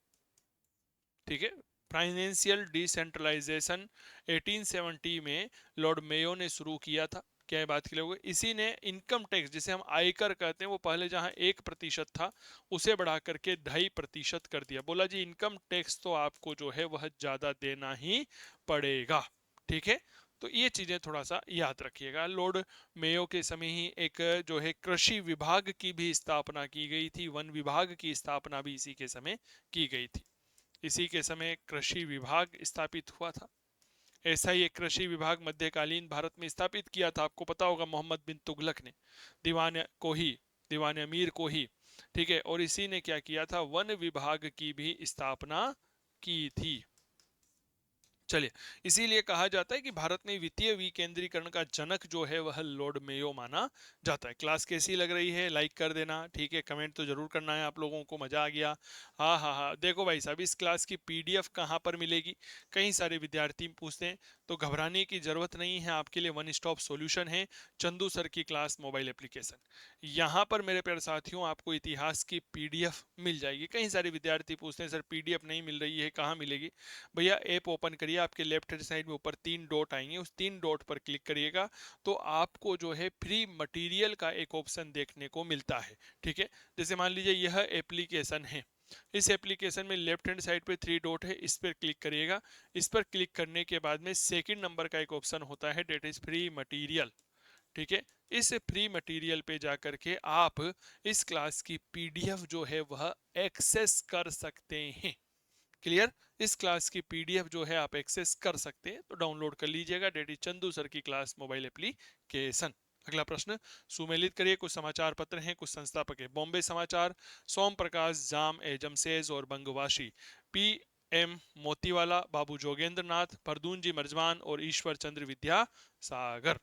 ठीक है। फाइनेंशियल डिसेंट्रलाइजेशन 1870 में लॉर्ड मेयो ने शुरू किया था। क्या बात के लिए? इसी ने इनकम टैक्स, जिसे हम आयकर कहते हैं, वो पहले जहां 1% था उसे बढ़ा करके 2.5% कर दिया। बोला जी इनकम टैक्स तो आपको जो है वह ज्यादा देना ही पड़ेगा। ठीक है। तो ये चीजें थोड़ा सा याद रखिएगा। लॉर्ड मेयो के समय ही एक जो है कृषि विभाग की भी स्थापना की गई थी, वन विभाग की स्थापना भी इसी के समय की गई थी। इसी के समय कृषि विभाग स्थापित हुआ था। ऐसा ही एक कृषि विभाग मध्यकालीन भारत में स्थापित किया था, आपको पता होगा, मोहम्मद बिन तुगलक ने, दीवान को ही, दीवान अमीर को ही। ठीक है। और इसी ने क्या किया था? वन विभाग की भी स्थापना की थी। चलिए, इसीलिए कहा जाता है कि भारत में वित्तीय विकेंद्रीकरण का जनक जो है वह लॉर्ड मेयो माना जाता है। क्लास कैसी लग रही है? लाइक कर देना। ठीक है, कमेंट तो जरूर करना है। आप लोगों को मजा आ गया? हाँ हाँ हाँ। देखो भाई साहब, इस क्लास की PDF कहाँ पर मिलेगी? कई सारे विद्यार्थी पूछते हैं, तो घबराने की जरूरत नहीं है। आपके लिए वन स्टॉप सॉल्यूशन है, चंदू सर की क्लास मोबाइल एप्लीकेशन। यहाँ पर मेरे प्यारे साथियों आपको इतिहास की PDF मिल जाएगी। कई सारे विद्यार्थी पूछते हैं सर PDF नहीं मिल रही है, कहाँ मिलेगी? भैया ऐप ओपन करिए, आपके लेफ्ट हैंड साइड में ऊपर 3 डॉट आएंगे, उस 3 डॉट पर क्लिक करिएगा तो आपको जो है फ्री मटेरियल का एक ऑप्शन देखने को मिलता है। ठीक है। जैसे मान लीजिए यह एप्लीकेशन है, इस एप्लीकेशन में लेफ्ट हैंड साइड पे 3 डॉट है, इस पर क्लिक करिएगा। इस पर क्लिक करने के बाद में सेकंड नंबर का एक ऑप्शन होता है, डेट इज फ्री मटेरियल। ठीक है। इस फ्री मटेरियल पे जाकर के आप इस क्लास की PDF जो है वह एक्सेस कर सकते हैं। क्लियर? इस क्लास की PDF जो है आप एक्सेस कर सकते हैं, तो डाउनलोड कर लीजिएगा। डेट इज चंदू सर की क्लास मोबाइल एप्लीकेशन। अगला प्रश्न सुमेलित करिए। कुछ समाचार पत्र हैं, कुछ संस्थापक है। बॉम्बे समाचार, सोम प्रकाश, जाम ए जमशेद और बंगवासी। PM मोतीवाला, बाबू जोगेंद्र नाथ, फरदून जी मरजमान और ईश्वर चंद्र विद्यासागर।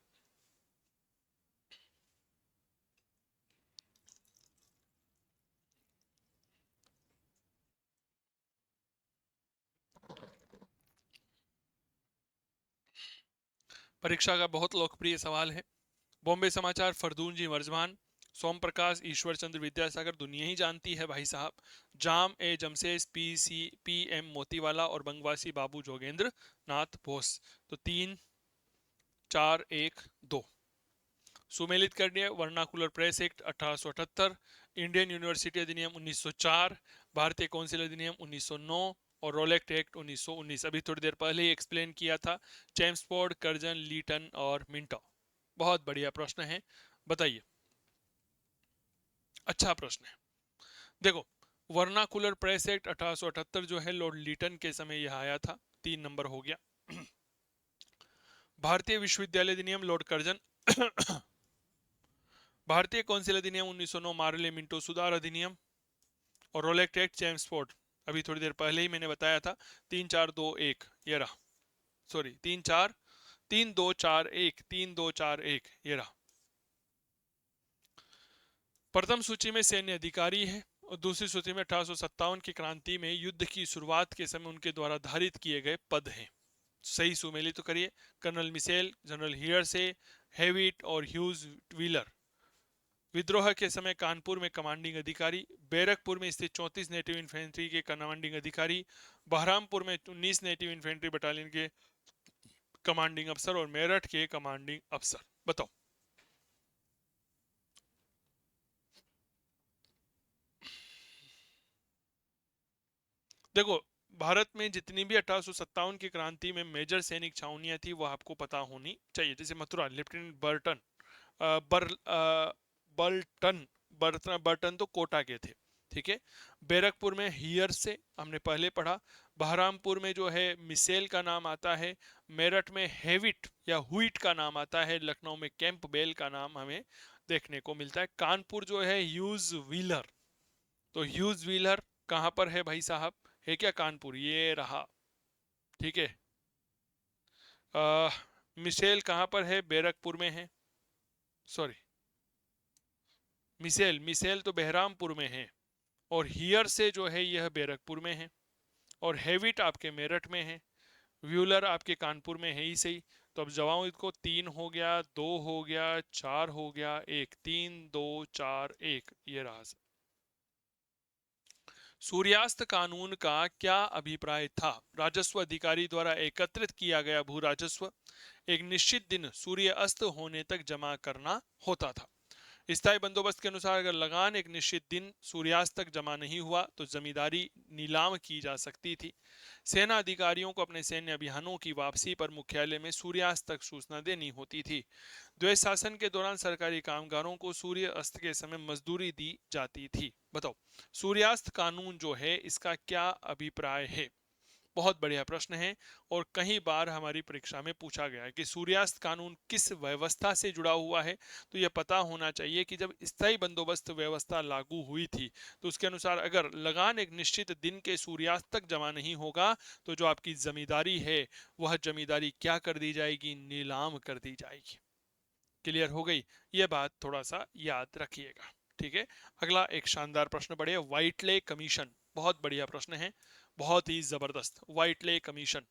परीक्षा का बहुत लोकप्रिय सवाल है। बॉम्बे समाचार, फरदून जी मरजमान, सोम प्रकाश, ईश्वर चंद्र विद्यासागर दुनिया ही जानती है भाई साहब। जाम ए जमशेद, PM मोतीवाला और बंगवासी बाबू जोगेंद्र नाथ बोस। तो 3 4 1 2। सुमेलित करने, vernacular press act 1878, Indian university अधिनियम 1904, भारतीय कौंसिल अधिनियम 1909 और रोलेक्ट एक्ट 1919। अभी थोड़ी देर पहले ही एक्सप्लेन किया था। चेम्सफोर्ड, कर्जन, लीटन और मिंटो। बहुत बढ़िया प्रश्न है, बताइए। अच्छा प्रश्न है। देखो, वर्नाकुलर प्रेस एक्ट 1878 जो है लॉर्ड लीटन के समय यह आया था। 3 नंबर हो गया। भारतीय विश्वविद्यालय अधिनियम लॉर्ड कर्जन। भारतीय कौंसिल अधिनियम 1909 मार्ले मिंटो सुधार अधिनियम और रोलेक्ट एक्ट चेम्सफोर्ड अभी थोड़ी देर पहले ही मैंने बताया था। 3 4 2 1 ये रहा। सॉरी, 3 2 4 1 ये रहा। प्रथम सूची में सैन्य अधिकारी है और दूसरी सूची में 1857 की क्रांति में युद्ध की शुरुआत के समय उनके द्वारा धारित किए गए पद हैं। सही सुमेलित तो करिए। Colonel Mitchell, general Hearsey, Hewitt और ह्यूज व्हीलर। विद्रोह के समय कानपुर में कमांडिंग अधिकारी, बैरकपुर में स्थित 34 नेटिव इन्फेंट्री के कमांडिंग अधिकारी, बहरामपुर में 19 नेटिव इन्फेंट्री बटालियन के कमांडिंग अफसर और मेरठ के कमांडिंग अफसर, बताओ। देखो, भारत में जितनी भी 1857 की क्रांति में मेजर सैनिक छावनियां थी वो आपको पता होनी चाहिए। जैसे Mathura, lieutenant Burton, Burton Burton Burton तो कोटा के थे, ठीक है। बैरकपुर में हियर से हमने पहले पढ़ा। बहरामपुर में जो है मिसेल का नाम आता है। मेरठ में हेविट या हुइट का नाम आता है। लखनऊ में कैंप बेल का नाम हमें देखने को मिलता है। कानपुर जो है ह्यूज व्हीलर, तो ह्यूज व्हीलर कहां पर है भाई साहब, है क्या कानपुर, ये रहा, ठीक है। मिसेल कहां पर है, बैरकपुर में है, सॉरी, मिसेल मिसेल तो बहरामपुर में है। और हियर से जो है यह बैरकपुर में है। और हेविट आपके मेरठ में है। व्यूलर आपके कानपुर में है ही सही। तो अब जवाब को 3 हो गया, 2 हो गया, 4 हो गया, 1, 3 2 4 1, ये रहा। सूर्यास्त कानून का क्या अभिप्राय था। राजस्व अधिकारी द्वारा एकत्रित किया गया भू राजस्व एक निश्चित दिन सूर्य अस्त होने तक जमा करना होता था। स्थायी बंदोबस्त के अनुसार अगर लगान एक निश्चित दिन सूर्यास्त तक जमा नहीं हुआ तो जमींदारी नीलाम की जा सकती थी। सेना अधिकारियों को अपने सैन्य अभियानों की वापसी पर मुख्यालय में सूर्यास्त तक सूचना देनी होती थी। द्वैत शासन के दौरान सरकारी कामगारों को सूर्य अस्त के समय मजदूरी दी जाती थी। बताओ, सूर्यास्त कानून जो है इसका क्या अभिप्राय है। बहुत बढ़िया प्रश्न है और कई बार हमारी परीक्षा में पूछा गया है कि सूर्यास्त कानून किस व्यवस्था से जुड़ा हुआ है। तो यह पता होना चाहिए कि जब स्थायी बंदोबस्त व्यवस्था लागू हुई थी तो उसके अनुसार अगर लगान एक निश्चित दिन के सूर्यास्त तक जमा नहीं होगा तो जो आपकी जमींदारी है वह जमींदारी क्या कर दी जाएगी, नीलाम कर दी जाएगी। क्लियर हो गई यह बात, थोड़ा सा याद रखिएगा, ठीक है। अगला एक शानदार प्रश्न बढ़िया, व्हाइटले कमीशन, बहुत बढ़िया प्रश्न है, बहुत ही जबरदस्त। व्हाइटले कमीशन,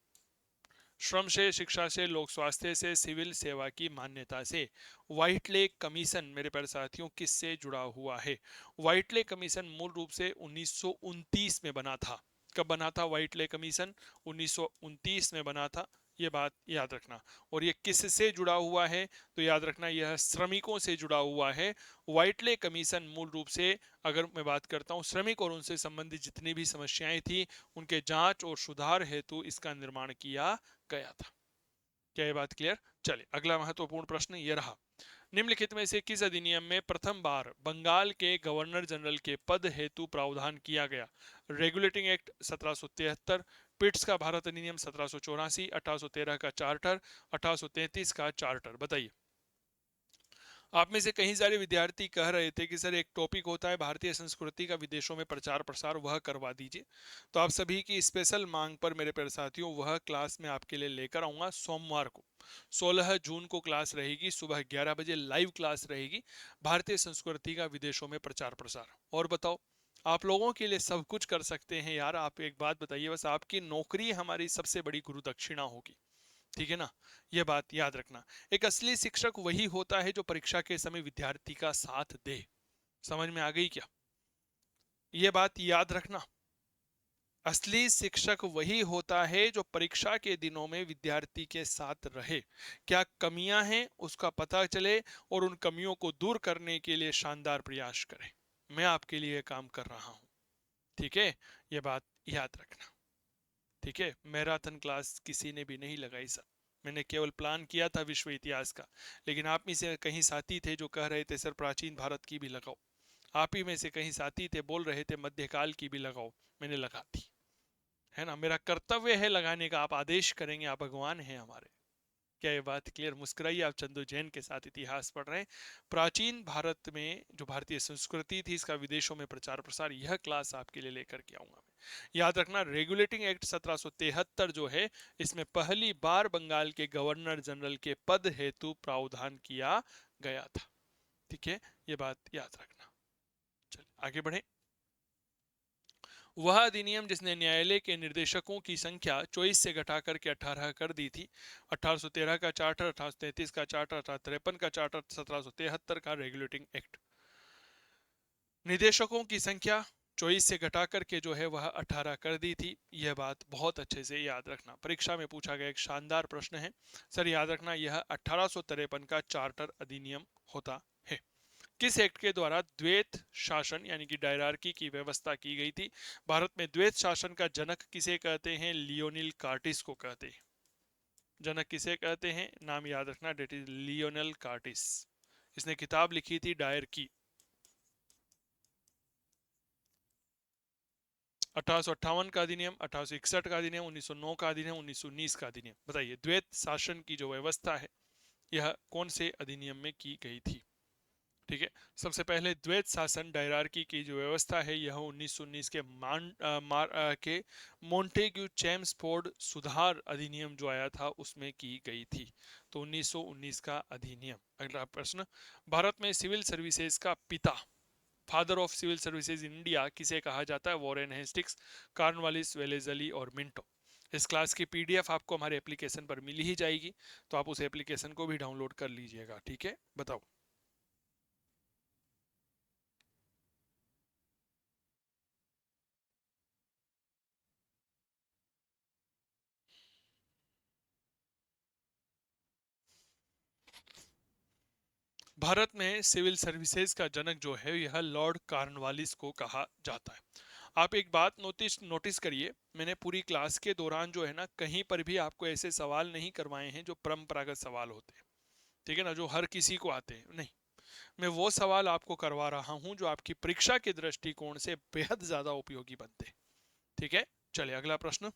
श्रम से, शिक्षा से, लोक स्वास्थ्य से, सिविल सेवा की मान्यता से। व्हाइटले कमीशन मेरे प्यारे साथियों किससे जुड़ा हुआ है। व्हाइटले कमीशन मूल रूप से 1929 में बना था। कब बना था व्हाइटले कमीशन, 1929 में बना था, ये बात याद रखना। और ये किससे जुड़ा हुआ है, तो याद रखना यह श्रमिकों से जुड़ा हुआ है। व्हाइटले कमीशन मूल रूप से, अगर मैं बात करता हूं, श्रमिक और उनसे संबंधित जितनी भी समस्याएं थी उनके जांच और सुधार हेतु इसका निर्माण किया गया था। क्या ये बात क्लियर। चलिए अगला महत्वपूर्ण प्रश्न ये रहा, निम्नलिखित में से किस अधिनियम में प्रथम बार बंगाल के गवर्नर जनरल के पद हेतु प्रावधान किया गया। रेगुलेटिंग एक्ट 1773, पिट्स का भारत अधिनियम 1784, 1813 का चार्टर, 1833 का चार्टर, बताइए। आप में से कई सारे विद्यार्थी कह रहे थे कि सर एक टॉपिक होता है भारतीय संस्कृति का विदेशों में प्रचार प्रसार, वह करवा दीजिए। तो आप सभी की स्पेशल मांग पर मेरे प्यारे साथियों वह क्लास मैं आपके लिए लेकर आऊंगा सोमवार को। 16 जून को क्लास रहेगी, सुबह 11 बजे लाइव क्लास रहेगी, भारतीय संस्कृति का विदेशों में प्रचार प्रसार। और बताओ, आप लोगों के लिए सब कुछ कर सकते हैं यार। आप एक बात बताइए, बस आपकी नौकरी हमारी सबसे बड़ी गुरु दक्षिणा होगी, ठीक है ना। यह बात याद रखना। एक असली शिक्षक वही होता है जो परीक्षा के समय विद्यार्थी का साथ दे। समझ में आ गई क्या, यह बात याद रखना। असली शिक्षक वही होता है जो परीक्षा के दिनों में विद्यार्थी के साथ रहे, क्या कमियां हैं उसका पता चले और उन कमियों को दूर करने के लिए शानदार प्रयास करे। मैं आपके लिए काम कर रहा हूं, ठीक है। यह बात याद रखना, ठीक है। मैराथन क्लास किसी ने भी नहीं लगाई सर, मैंने केवल प्लान किया था विश्व इतिहास का। लेकिन आप में से कहीं साथी थे जो कह रहे थे सर प्राचीन भारत की भी लगाओ। आप ही में से कहीं साथी थे बोल रहे थे मध्यकाल की भी लगाओ, मैंने लगा दी, है ना। मेरा कर्तव्य है लगाने का, आप आदेश करेंगे, आप भगवान हैं हमारे। क्या ये बात क्लियर। मुस्कुराइए, आप चंदू जैन के साथ इतिहास पढ़ रहे हैं। प्राचीन भारत में जो भारतीय संस्कृति थी इसका विदेशों में प्रचार प्रसार, यह क्लास आपके लिए लेकर के आऊंगा मैं। याद रखना, रेगुलेटिंग एक्ट 1773 जो है इसमें पहली बार बंगाल के गवर्नर जनरल के पद हेतु प्रावधान किया गया था, ठीक है। ये बात याद रखना। चलिए आगे बढ़े। वह अधिनियम जिसने न्यायालय के निर्देशकों की संख्या 24 से घटाकर के 18 कर दी थी। 1813 का चार्टर, 1833 का चार्टर, 1853 का चार्टर, 1773 का रेगुलेटिंग एक्ट। निदेशकों की संख्या 24 से घटा करके जो है वह 18 कर दी थी। यह बात बहुत अच्छे से याद रखना, परीक्षा में पूछा गया एक शानदार प्रश्न है। सर याद रखना, यह 1853 का चार्टर अधिनियम होता है। किस एक्ट के द्वारा द्वैत शासन यानी कि डायरार्की की व्यवस्था की गई थी? भारत में द्वैत शासन का जनक किसे कहते हैं? लियोनिल कार्टिस को कहते हैं। जनक किसे कहते हैं? नाम याद रखना, डेट इज लियोनेल कार्टिस। इसने किताब लिखी थी डायरकी। 1858 का अधिनियम, 1861 का अधिनियम, 1909 का अधिनियम, 1919 का अधिनियम। बताइए, द्वैत शासन की जो व्यवस्था है यह कौन से अधिनियम में की गई थी? ठीक है, सबसे पहले द्वैत शासन डायरार्की की जो व्यवस्था है यह 1919 के के मोंटेग्यू चेम्सफोर्ड सुधार अधिनियम जो आया था उसमें की गई थी। तो 1919 का अधिनियम। अगला प्रश्न, भारत में सिविल सर्विसेज का पिता, father of civil services in India किसे कहा जाता है? वॉरेन हेस्टिंग्स, कॉर्नवालिस, वेलेजली और मिंटो। इस क्लास की पीडीएफ आपको हमारे एप्लीकेशन पर मिल ही जाएगी, तो आप उस एप्लीकेशन को भी डाउनलोड कर लीजिएगा। ठीक है, बताओ। भारत में सिविल सर्विसेज का जनक जो है यह लॉर्ड कॉर्नवालिस को कहा जाता है। आप एक बात नोटिस नोटिस करिए, मैंने पूरी क्लास के दौरान जो है ना कहीं पर भी आपको ऐसे सवाल नहीं करवाए हैं जो परंपरागत सवाल होते हैं। ठीक है ना, जो हर किसी को आते हैं, नहीं। मैं वो सवाल आपको करवा रहा हूं जो आपकी परीक्षा के दृष्टिकोण से बेहद ज्यादा उपयोगी बनते हैं। ठीक है, चलिए अगला प्रश्न।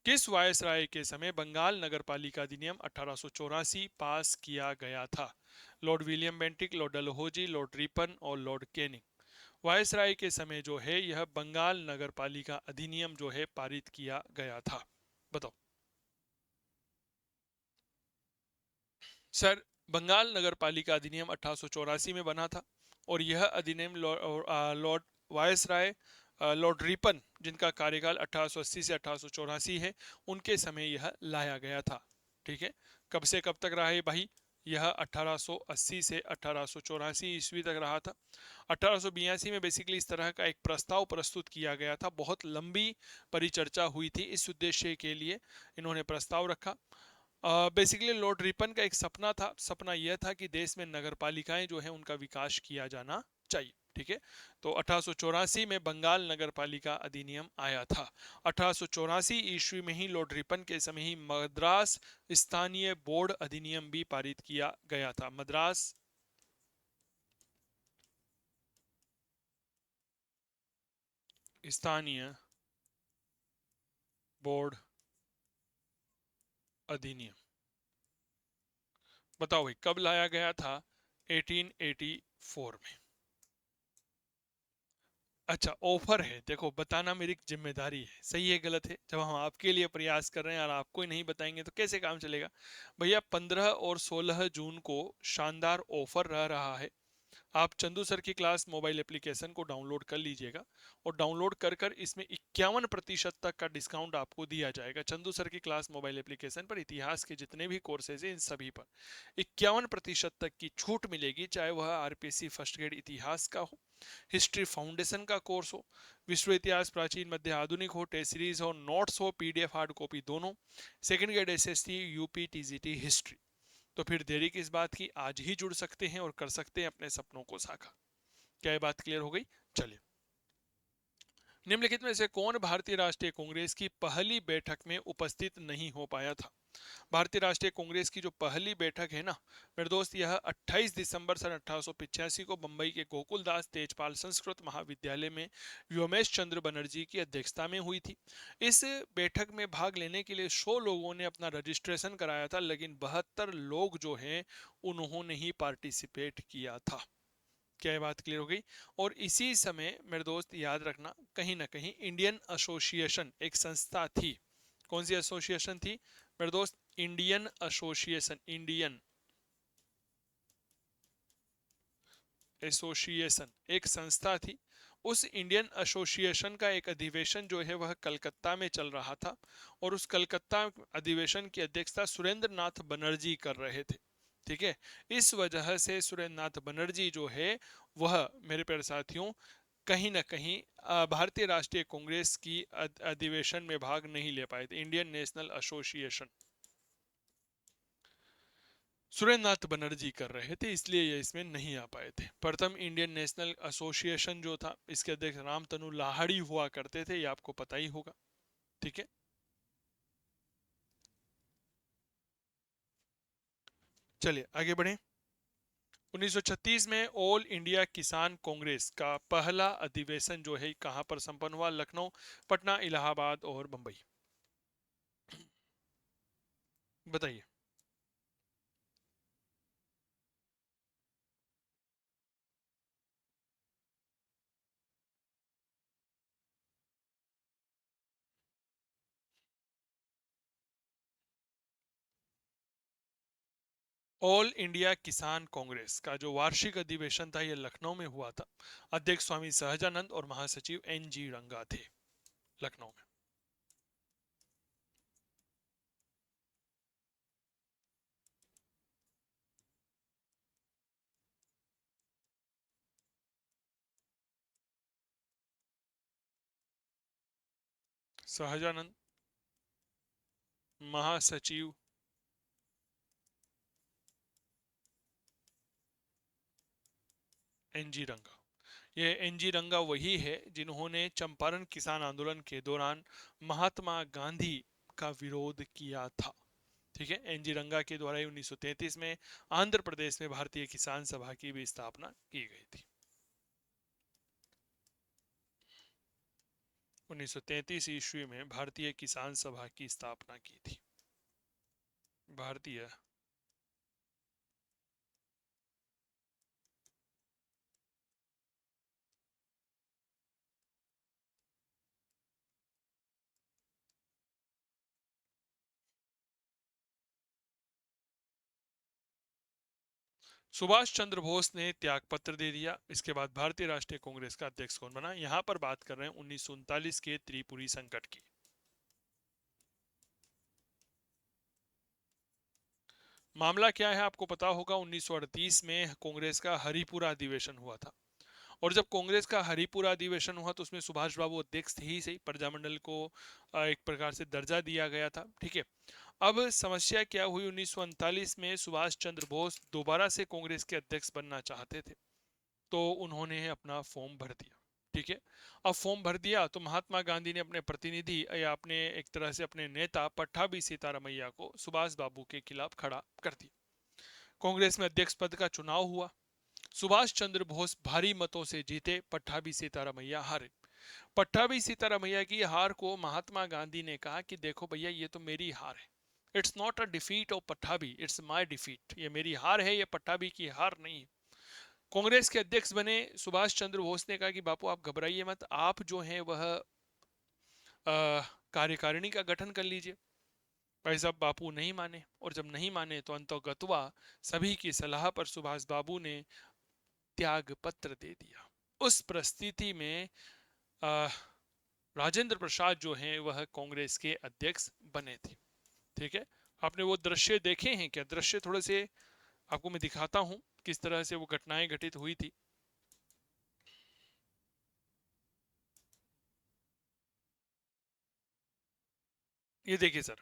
किस वायसराय के समय बंगाल नगरपालिका अधिनियम 1884 पास किया गया था? Lord William Bentinck, Lord Dalhousie, Lord Ripon और लॉर्ड कैनिंग। वायसराय के समय जो है यह बंगाल नगरपालिका अधिनियम जो है पारित किया गया था। बताओ। सर, बंगाल नगरपालिका अधिनियम 1884 में बना था और यह अधिनियम लॉर्ड वायसराय लॉर्ड रिपन, जिनका कार्यकाल 1880 से 1884 है, उनके समय यह लाया गया था। ठीक है, कब से कब तक रहा है भाई? यह 1880 से 1884 ईस्वी तक रहा था। 1882 में बेसिकली इस तरह का एक प्रस्ताव प्रस्तुत किया गया था, बहुत लंबी परिचर्चा हुई थी। इस उद्देश्य के लिए इन्होंने प्रस्ताव रखा। बेसिकली लॉर्ड रिपन का एक सपना था, सपना यह था कि देश में नगर पालिकाएं जो है उनका विकास किया जाना चाहिए। ठीक है, तो 1884 में बंगाल नगर पालिका अधिनियम आया था। 1884 ईस्वी में ही लॉर्ड रिपन के समय ही मद्रास स्थानीय बोर्ड अधिनियम भी पारित किया गया था। मद्रास स्थानीय बोर्ड अधिनियम, बताओ भाई कब लाया गया था? 1884 में। अच्छा, ऑफर है, देखो बताना मेरी जिम्मेदारी है, सही है गलत है। जब हम आपके लिए प्रयास कर रहे हैं और आपको ही नहीं बताएंगे तो कैसे काम चलेगा? भैया 15 और 16 जून को शानदार ऑफर रह रहा है। आप चंदू सर की क्लास मोबाइल एप्लीकेशन को डाउनलोड कर लीजिएगा और डाउनलोड कर कर इसमें 51% तक का डिस्काउंट आपको दिया जाएगा। चंदू सर की क्लास मोबाइल एप्लीकेशन पर इतिहास के जितने भी कोर्सेज हैं इन सभी पर 51% तक की छूट मिलेगी, चाहे वह आरपीएससी फर्स्ट ग्रेड इतिहास का हो, हिस्ट्री फाउंडेशन का कोर्स हो, विश्व इतिहास प्राचीन मध्य आधुनिक हो, टेस्ट सीरीज हो, नोट्स हो, पीडीएफ हार्ड कॉपी दोनों, second grade SST, UP, TGT, history. तो फिर देरी किस बात की, आज ही जुड़ सकते हैं और कर सकते हैं अपने सपनों को साकार। क्या ये बात क्लियर हो गई? चलिए, निम्नलिखित में से कौन भारतीय राष्ट्रीय कांग्रेस की पहली बैठक में उपस्थित नहीं हो पाया था? भारतीय राष्ट्रीय कांग्रेस की जो पहली बैठक है ना मेरे दोस्त, यह 28 दिसंबर सन 1885 को बंबई के गोकुलदास तेजपाल संस्कृत महाविद्यालय में व्योमेश चंद्र बनर्जी की अध्यक्षता में हुई थी। इस बैठक में भाग लेने के लिए 100 लोगों ने अपना रजिस्ट्रेशन कराया था, लेकिन 72 लोग जो हैं उन्होंने ही पार्टिसिपेट किया था। क्या ये बात क्लियर हो गई? और इसी समय मेरे दोस्त याद रखना, कहीं ना कहीं इंडियन एसोसिएशन एक संस्था थी। कौन सी एसोसिएशन थी मेरे दोस्त? इंडियन एसोसिएशन, इंडियन एसोसिएशन एक संस्था थी। उस इंडियन एसोसिएशन का एक अधिवेशन जो है वह कलकत्ता में चल रहा था और उस कलकत्ता अधिवेशन की अध्यक्षता सुरेंद्र नाथ बनर्जी कर रहे थे। ठीक है, इस वजह से सुरेंद्र नाथ बनर्जी जो है वह मेरे प्यारे साथियों कहीं ना कहीं भारतीय राष्ट्रीय कांग्रेस की अधिवेशन में भाग नहीं ले पाए थे। इंडियन नेशनल एसोसिएशन सुरेंद्र नाथ बनर्जी कर रहे थे, इसलिए ये इसमें नहीं आ पाए थे। प्रथम इंडियन नेशनल एसोसिएशन जो था, इसके अध्यक्ष रामतनु लाहड़ी हुआ करते थे, ये आपको पता ही होगा। ठीक है, चलिए आगे बढ़े। 1936 में ऑल इंडिया किसान कांग्रेस का पहला अधिवेशन जो है कहां पर संपन्न हुआ? लखनऊ, पटना, इलाहाबाद और मुंबई। बताइए। ऑल इंडिया किसान कांग्रेस का जो वार्षिक अधिवेशन था, यह लखनऊ में हुआ था। अध्यक्ष स्वामी सहजानंद और महासचिव एन जी रंगा थे लखनऊ में। सहजानंद, महासचिव एन जी रंगा। ये एन जी रंगा वही है जिन्होंने चंपारण किसान आंदोलन के दौरान महात्मा गांधी का विरोध किया था। ठीक है, एन जी रंगा के द्वारा 1933 में आंध्र प्रदेश में भारतीय किसान सभा की भी स्थापना की गई थी। 1933 ईस्वी में भारतीय किसान सभा की स्थापना की थी। भारतीय सुभाष चंद्र बोस ने त्यागपत्र दे दिया। इसके बाद भारतीय राष्ट्रीय कांग्रेस का अध्यक्ष कौन बना? यहां पर बात कर रहे हैं 1939 के त्रिपुरी संकट की। मामला क्या है आपको पता होगा। 1938 में कांग्रेस का हरिपुरा अधिवेशन हुआ था, और जब कांग्रेस का हरिपुरा अधिवेशन हुआ तो उसमें सुभाष बाबू अध्यक्ष थे ही सही, प्रजामंडल को एक प्रकार से दर्जा दिया गया था। ठीक है, अब समस्या क्या हुई, 1939 में सुभाष चंद्र बोस दोबारा से कांग्रेस के अध्यक्ष बनना चाहते थे, तो उन्होंने अपना फॉर्म भर दिया। ठीक है, अब फॉर्म भर दिया तो महात्मा गांधी ने अपने प्रतिनिधि या अपने एक तरह से अपने नेता पट्टाभी सीतारामैया को सुभाष बाबू के खिलाफ खड़ा कर दिया। कांग्रेस में अध्यक्ष पद का चुनाव हुआ। सुभाष चंद्र बोस भारी मतों से जीते, पट्टाभी सीतारामैया हारे। पट्टाभी सीतारामैया की हार को महात्मा गांधी ने कहा कि देखो भैया, ये तो मेरी हार है। It's not a defeat of Pattabhi, it's my defeat. ये मेरी हार है, ये पट्टाभी की हार नहीं है। कांग्रेस के अध्यक्ष बने सुभाष चंद्र बोस ने कहा कि बापू आप घबराइए मत, आप जो हैं वह कार्यकारिणी का गठन कर लीजिए। भाई साहब बापू नहीं माने, और जब नहीं माने तो अंतोगत्वा सभी की सलाह पर सुभाष बाबू ने त्याग पत्र दे दिया। उस परिस्थिति में अ, राजेंद्र प्रसाद जो हैं वह कांग्रेस के अध्यक्ष बने थे। ठीक है, आपने वो दृश्य देखे हैं क्या? दृश्य थोड़े से आपको मैं दिखाता हूं किस तरह से वो घटनाएं घटित हुई थी। ये देखिए सर,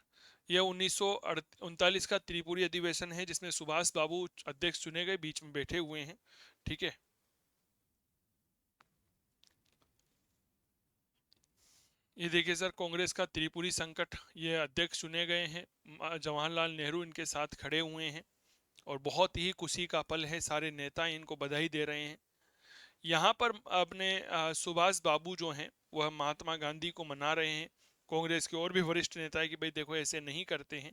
ये 1939 का त्रिपुरी अधिवेशन है जिसमें सुभाष बाबू अध्यक्ष चुने गए, बीच में बैठे हुए हैं। ठीक है, ये देखिए सर, कांग्रेस का त्रिपुरी संकट, ये अध्यक्ष चुने गए हैं, जवाहरलाल नेहरू इनके साथ खड़े हुए हैं, और बहुत ही खुशी का पल है, सारे नेता इनको बधाई दे रहे हैं। यहाँ पर अपने सुभाष बाबू जो हैं वह महात्मा गांधी को मना रहे हैं। कांग्रेस के और भी वरिष्ठ नेता है कि भाई देखो ऐसे नहीं करते हैं।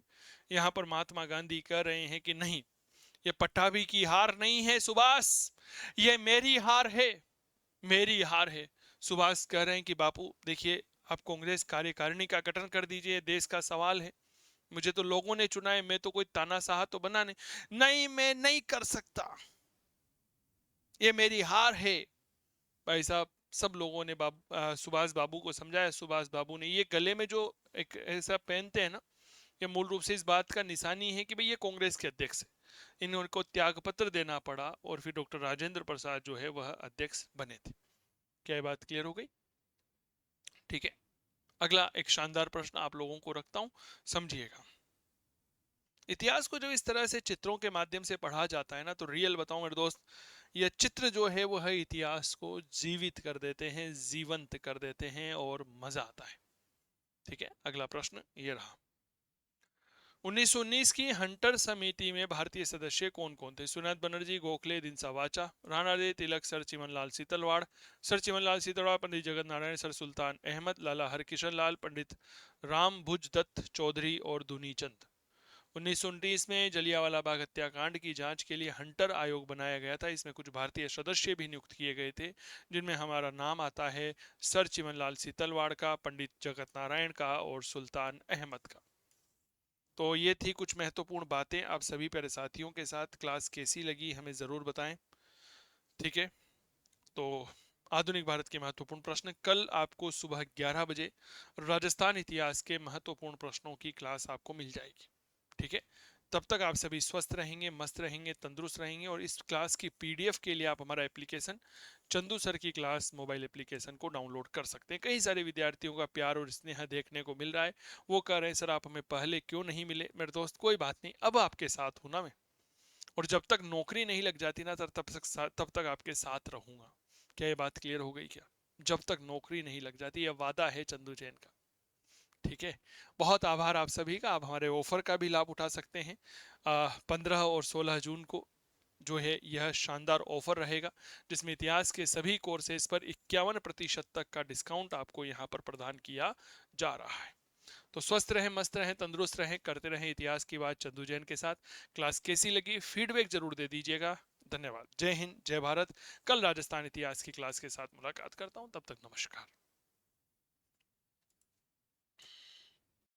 यहाँ पर महात्मा गांधी कह रहे हैं कि नहीं, ये पट्टाभी की हार नहीं है सुभाष, ये मेरी हार है, मेरी हार है। सुभाष कह रहे हैं कि बापू देखिए, आप कांग्रेस कार्यकारिणी का गठन कर दीजिए, देश का सवाल है, मुझे तो लोगों ने चुना है, मैं तो कोई तानाशाह तो बना नहीं। नहीं, मैं नहीं कर सकता, ये मेरी हार है। भाई साहब सब लोगों ने सुभाष बाबू को समझाया। सुभाष बाबू ने, ये गले में जो एक ऐसा पहनते हैं ना, ये मूल रूप से इस बात का निशानी है कि भाई ये कांग्रेस के अध्यक्ष है। इनको त्यागपत्र देना पड़ा, और फिर डॉक्टर राजेंद्र प्रसाद जो है वह अध्यक्ष बने थे। क्या ये बात क्लियर हो गई? ठीक है, अगला एक शानदार प्रश्न आप लोगों को रखता हूं, समझिएगा। इतिहास को जो इस तरह से चित्रों के माध्यम से पढ़ा जाता है ना, तो रियल बताऊं मेरे दोस्त, ये चित्र जो है वो है इतिहास को जीवित कर देते हैं, जीवंत कर देते हैं और मजा आता है। ठीक है, अगला प्रश्न ये रहा। 1919 की हंटर समिति में भारतीय सदस्य कौन कौन थे? सुनील बनर्जी, गोखले, दिनसा वाचा, राणा दे तिलक, सर चिमनलाल सीतलवाड़, सर चिमनलाल सीतलवाड़, पंडित जगत नारायण, सर सुल्तान अहमद, लाला हरकिशन लाल, पंडित राम भुज दत्त चौधरी और दुनी चंद। 1919 में जलियांवाला बाग हत्याकांड की जांच के लिए हंटर आयोग बनाया गया था। इसमें कुछ भारतीय सदस्य भी नियुक्त किए गए थे, जिनमें हमारा नाम आता है सर चिमनलाल सीतलवाड़ का, पंडित जगत नारायण का और सुल्तान अहमद का। तो ये थी कुछ महत्वपूर्ण बातें। आप सभी प्यारे साथियों के साथ क्लास कैसी लगी हमें ज़रूर बताएं। ठीक है, तो आधुनिक भारत के महत्वपूर्ण प्रश्न, कल आपको सुबह 11 बजे राजस्थान इतिहास के महत्वपूर्ण प्रश्नों की क्लास आपको मिल जाएगी। ठीक है, तब तक आप सभी स्वस्थ रहेंगे, मस्त रहेंगे, तंदुरुस्त रहेंगे। और इस क्लास की पीडीएफ के लिए आप हमारा एप्लीकेशन चंदू सर की क्लास मोबाइल एप्लीकेशन को डाउनलोड कर सकते हैं। कई सारे विद्यार्थियों का प्यार और स्नेह देखने को मिल रहा है। वो कह रहे हैं सर आप हमें पहले क्यों नहीं मिले। मेरे दोस्त कोई बात नहीं, अब आपके साथ हूं ना मैं, और जब तक नौकरी नहीं लग जाती ना तब तक आपके साथ रहूंगा। क्या ये बात क्लियर हो गई क्या? जब तक नौकरी नहीं लग जाती, यह वादा है चंदू जैन का। ठीक है, बहुत आभार आप सभी का। आप हमारे ऑफर का भी लाभ उठा सकते हैं। 15 और 16 जून को जो है यह शानदार ऑफर रहेगा, जिसमें इतिहास के सभी कोर्सेज पर 51% तक का डिस्काउंट आपको यहाँ पर प्रदान किया जा रहा है। तो स्वस्थ रहें, मस्त रहें, तंदुरुस्त रहें, करते रहें इतिहास की बात चंदू जैन के साथ। क्लास कैसी लगी फीडबैक जरूर दे दीजिएगा। धन्यवाद। जय हिंद, जय भारत। कल राजस्थान इतिहास की क्लास के साथ मुलाकात करता हूं, तब तक नमस्कार।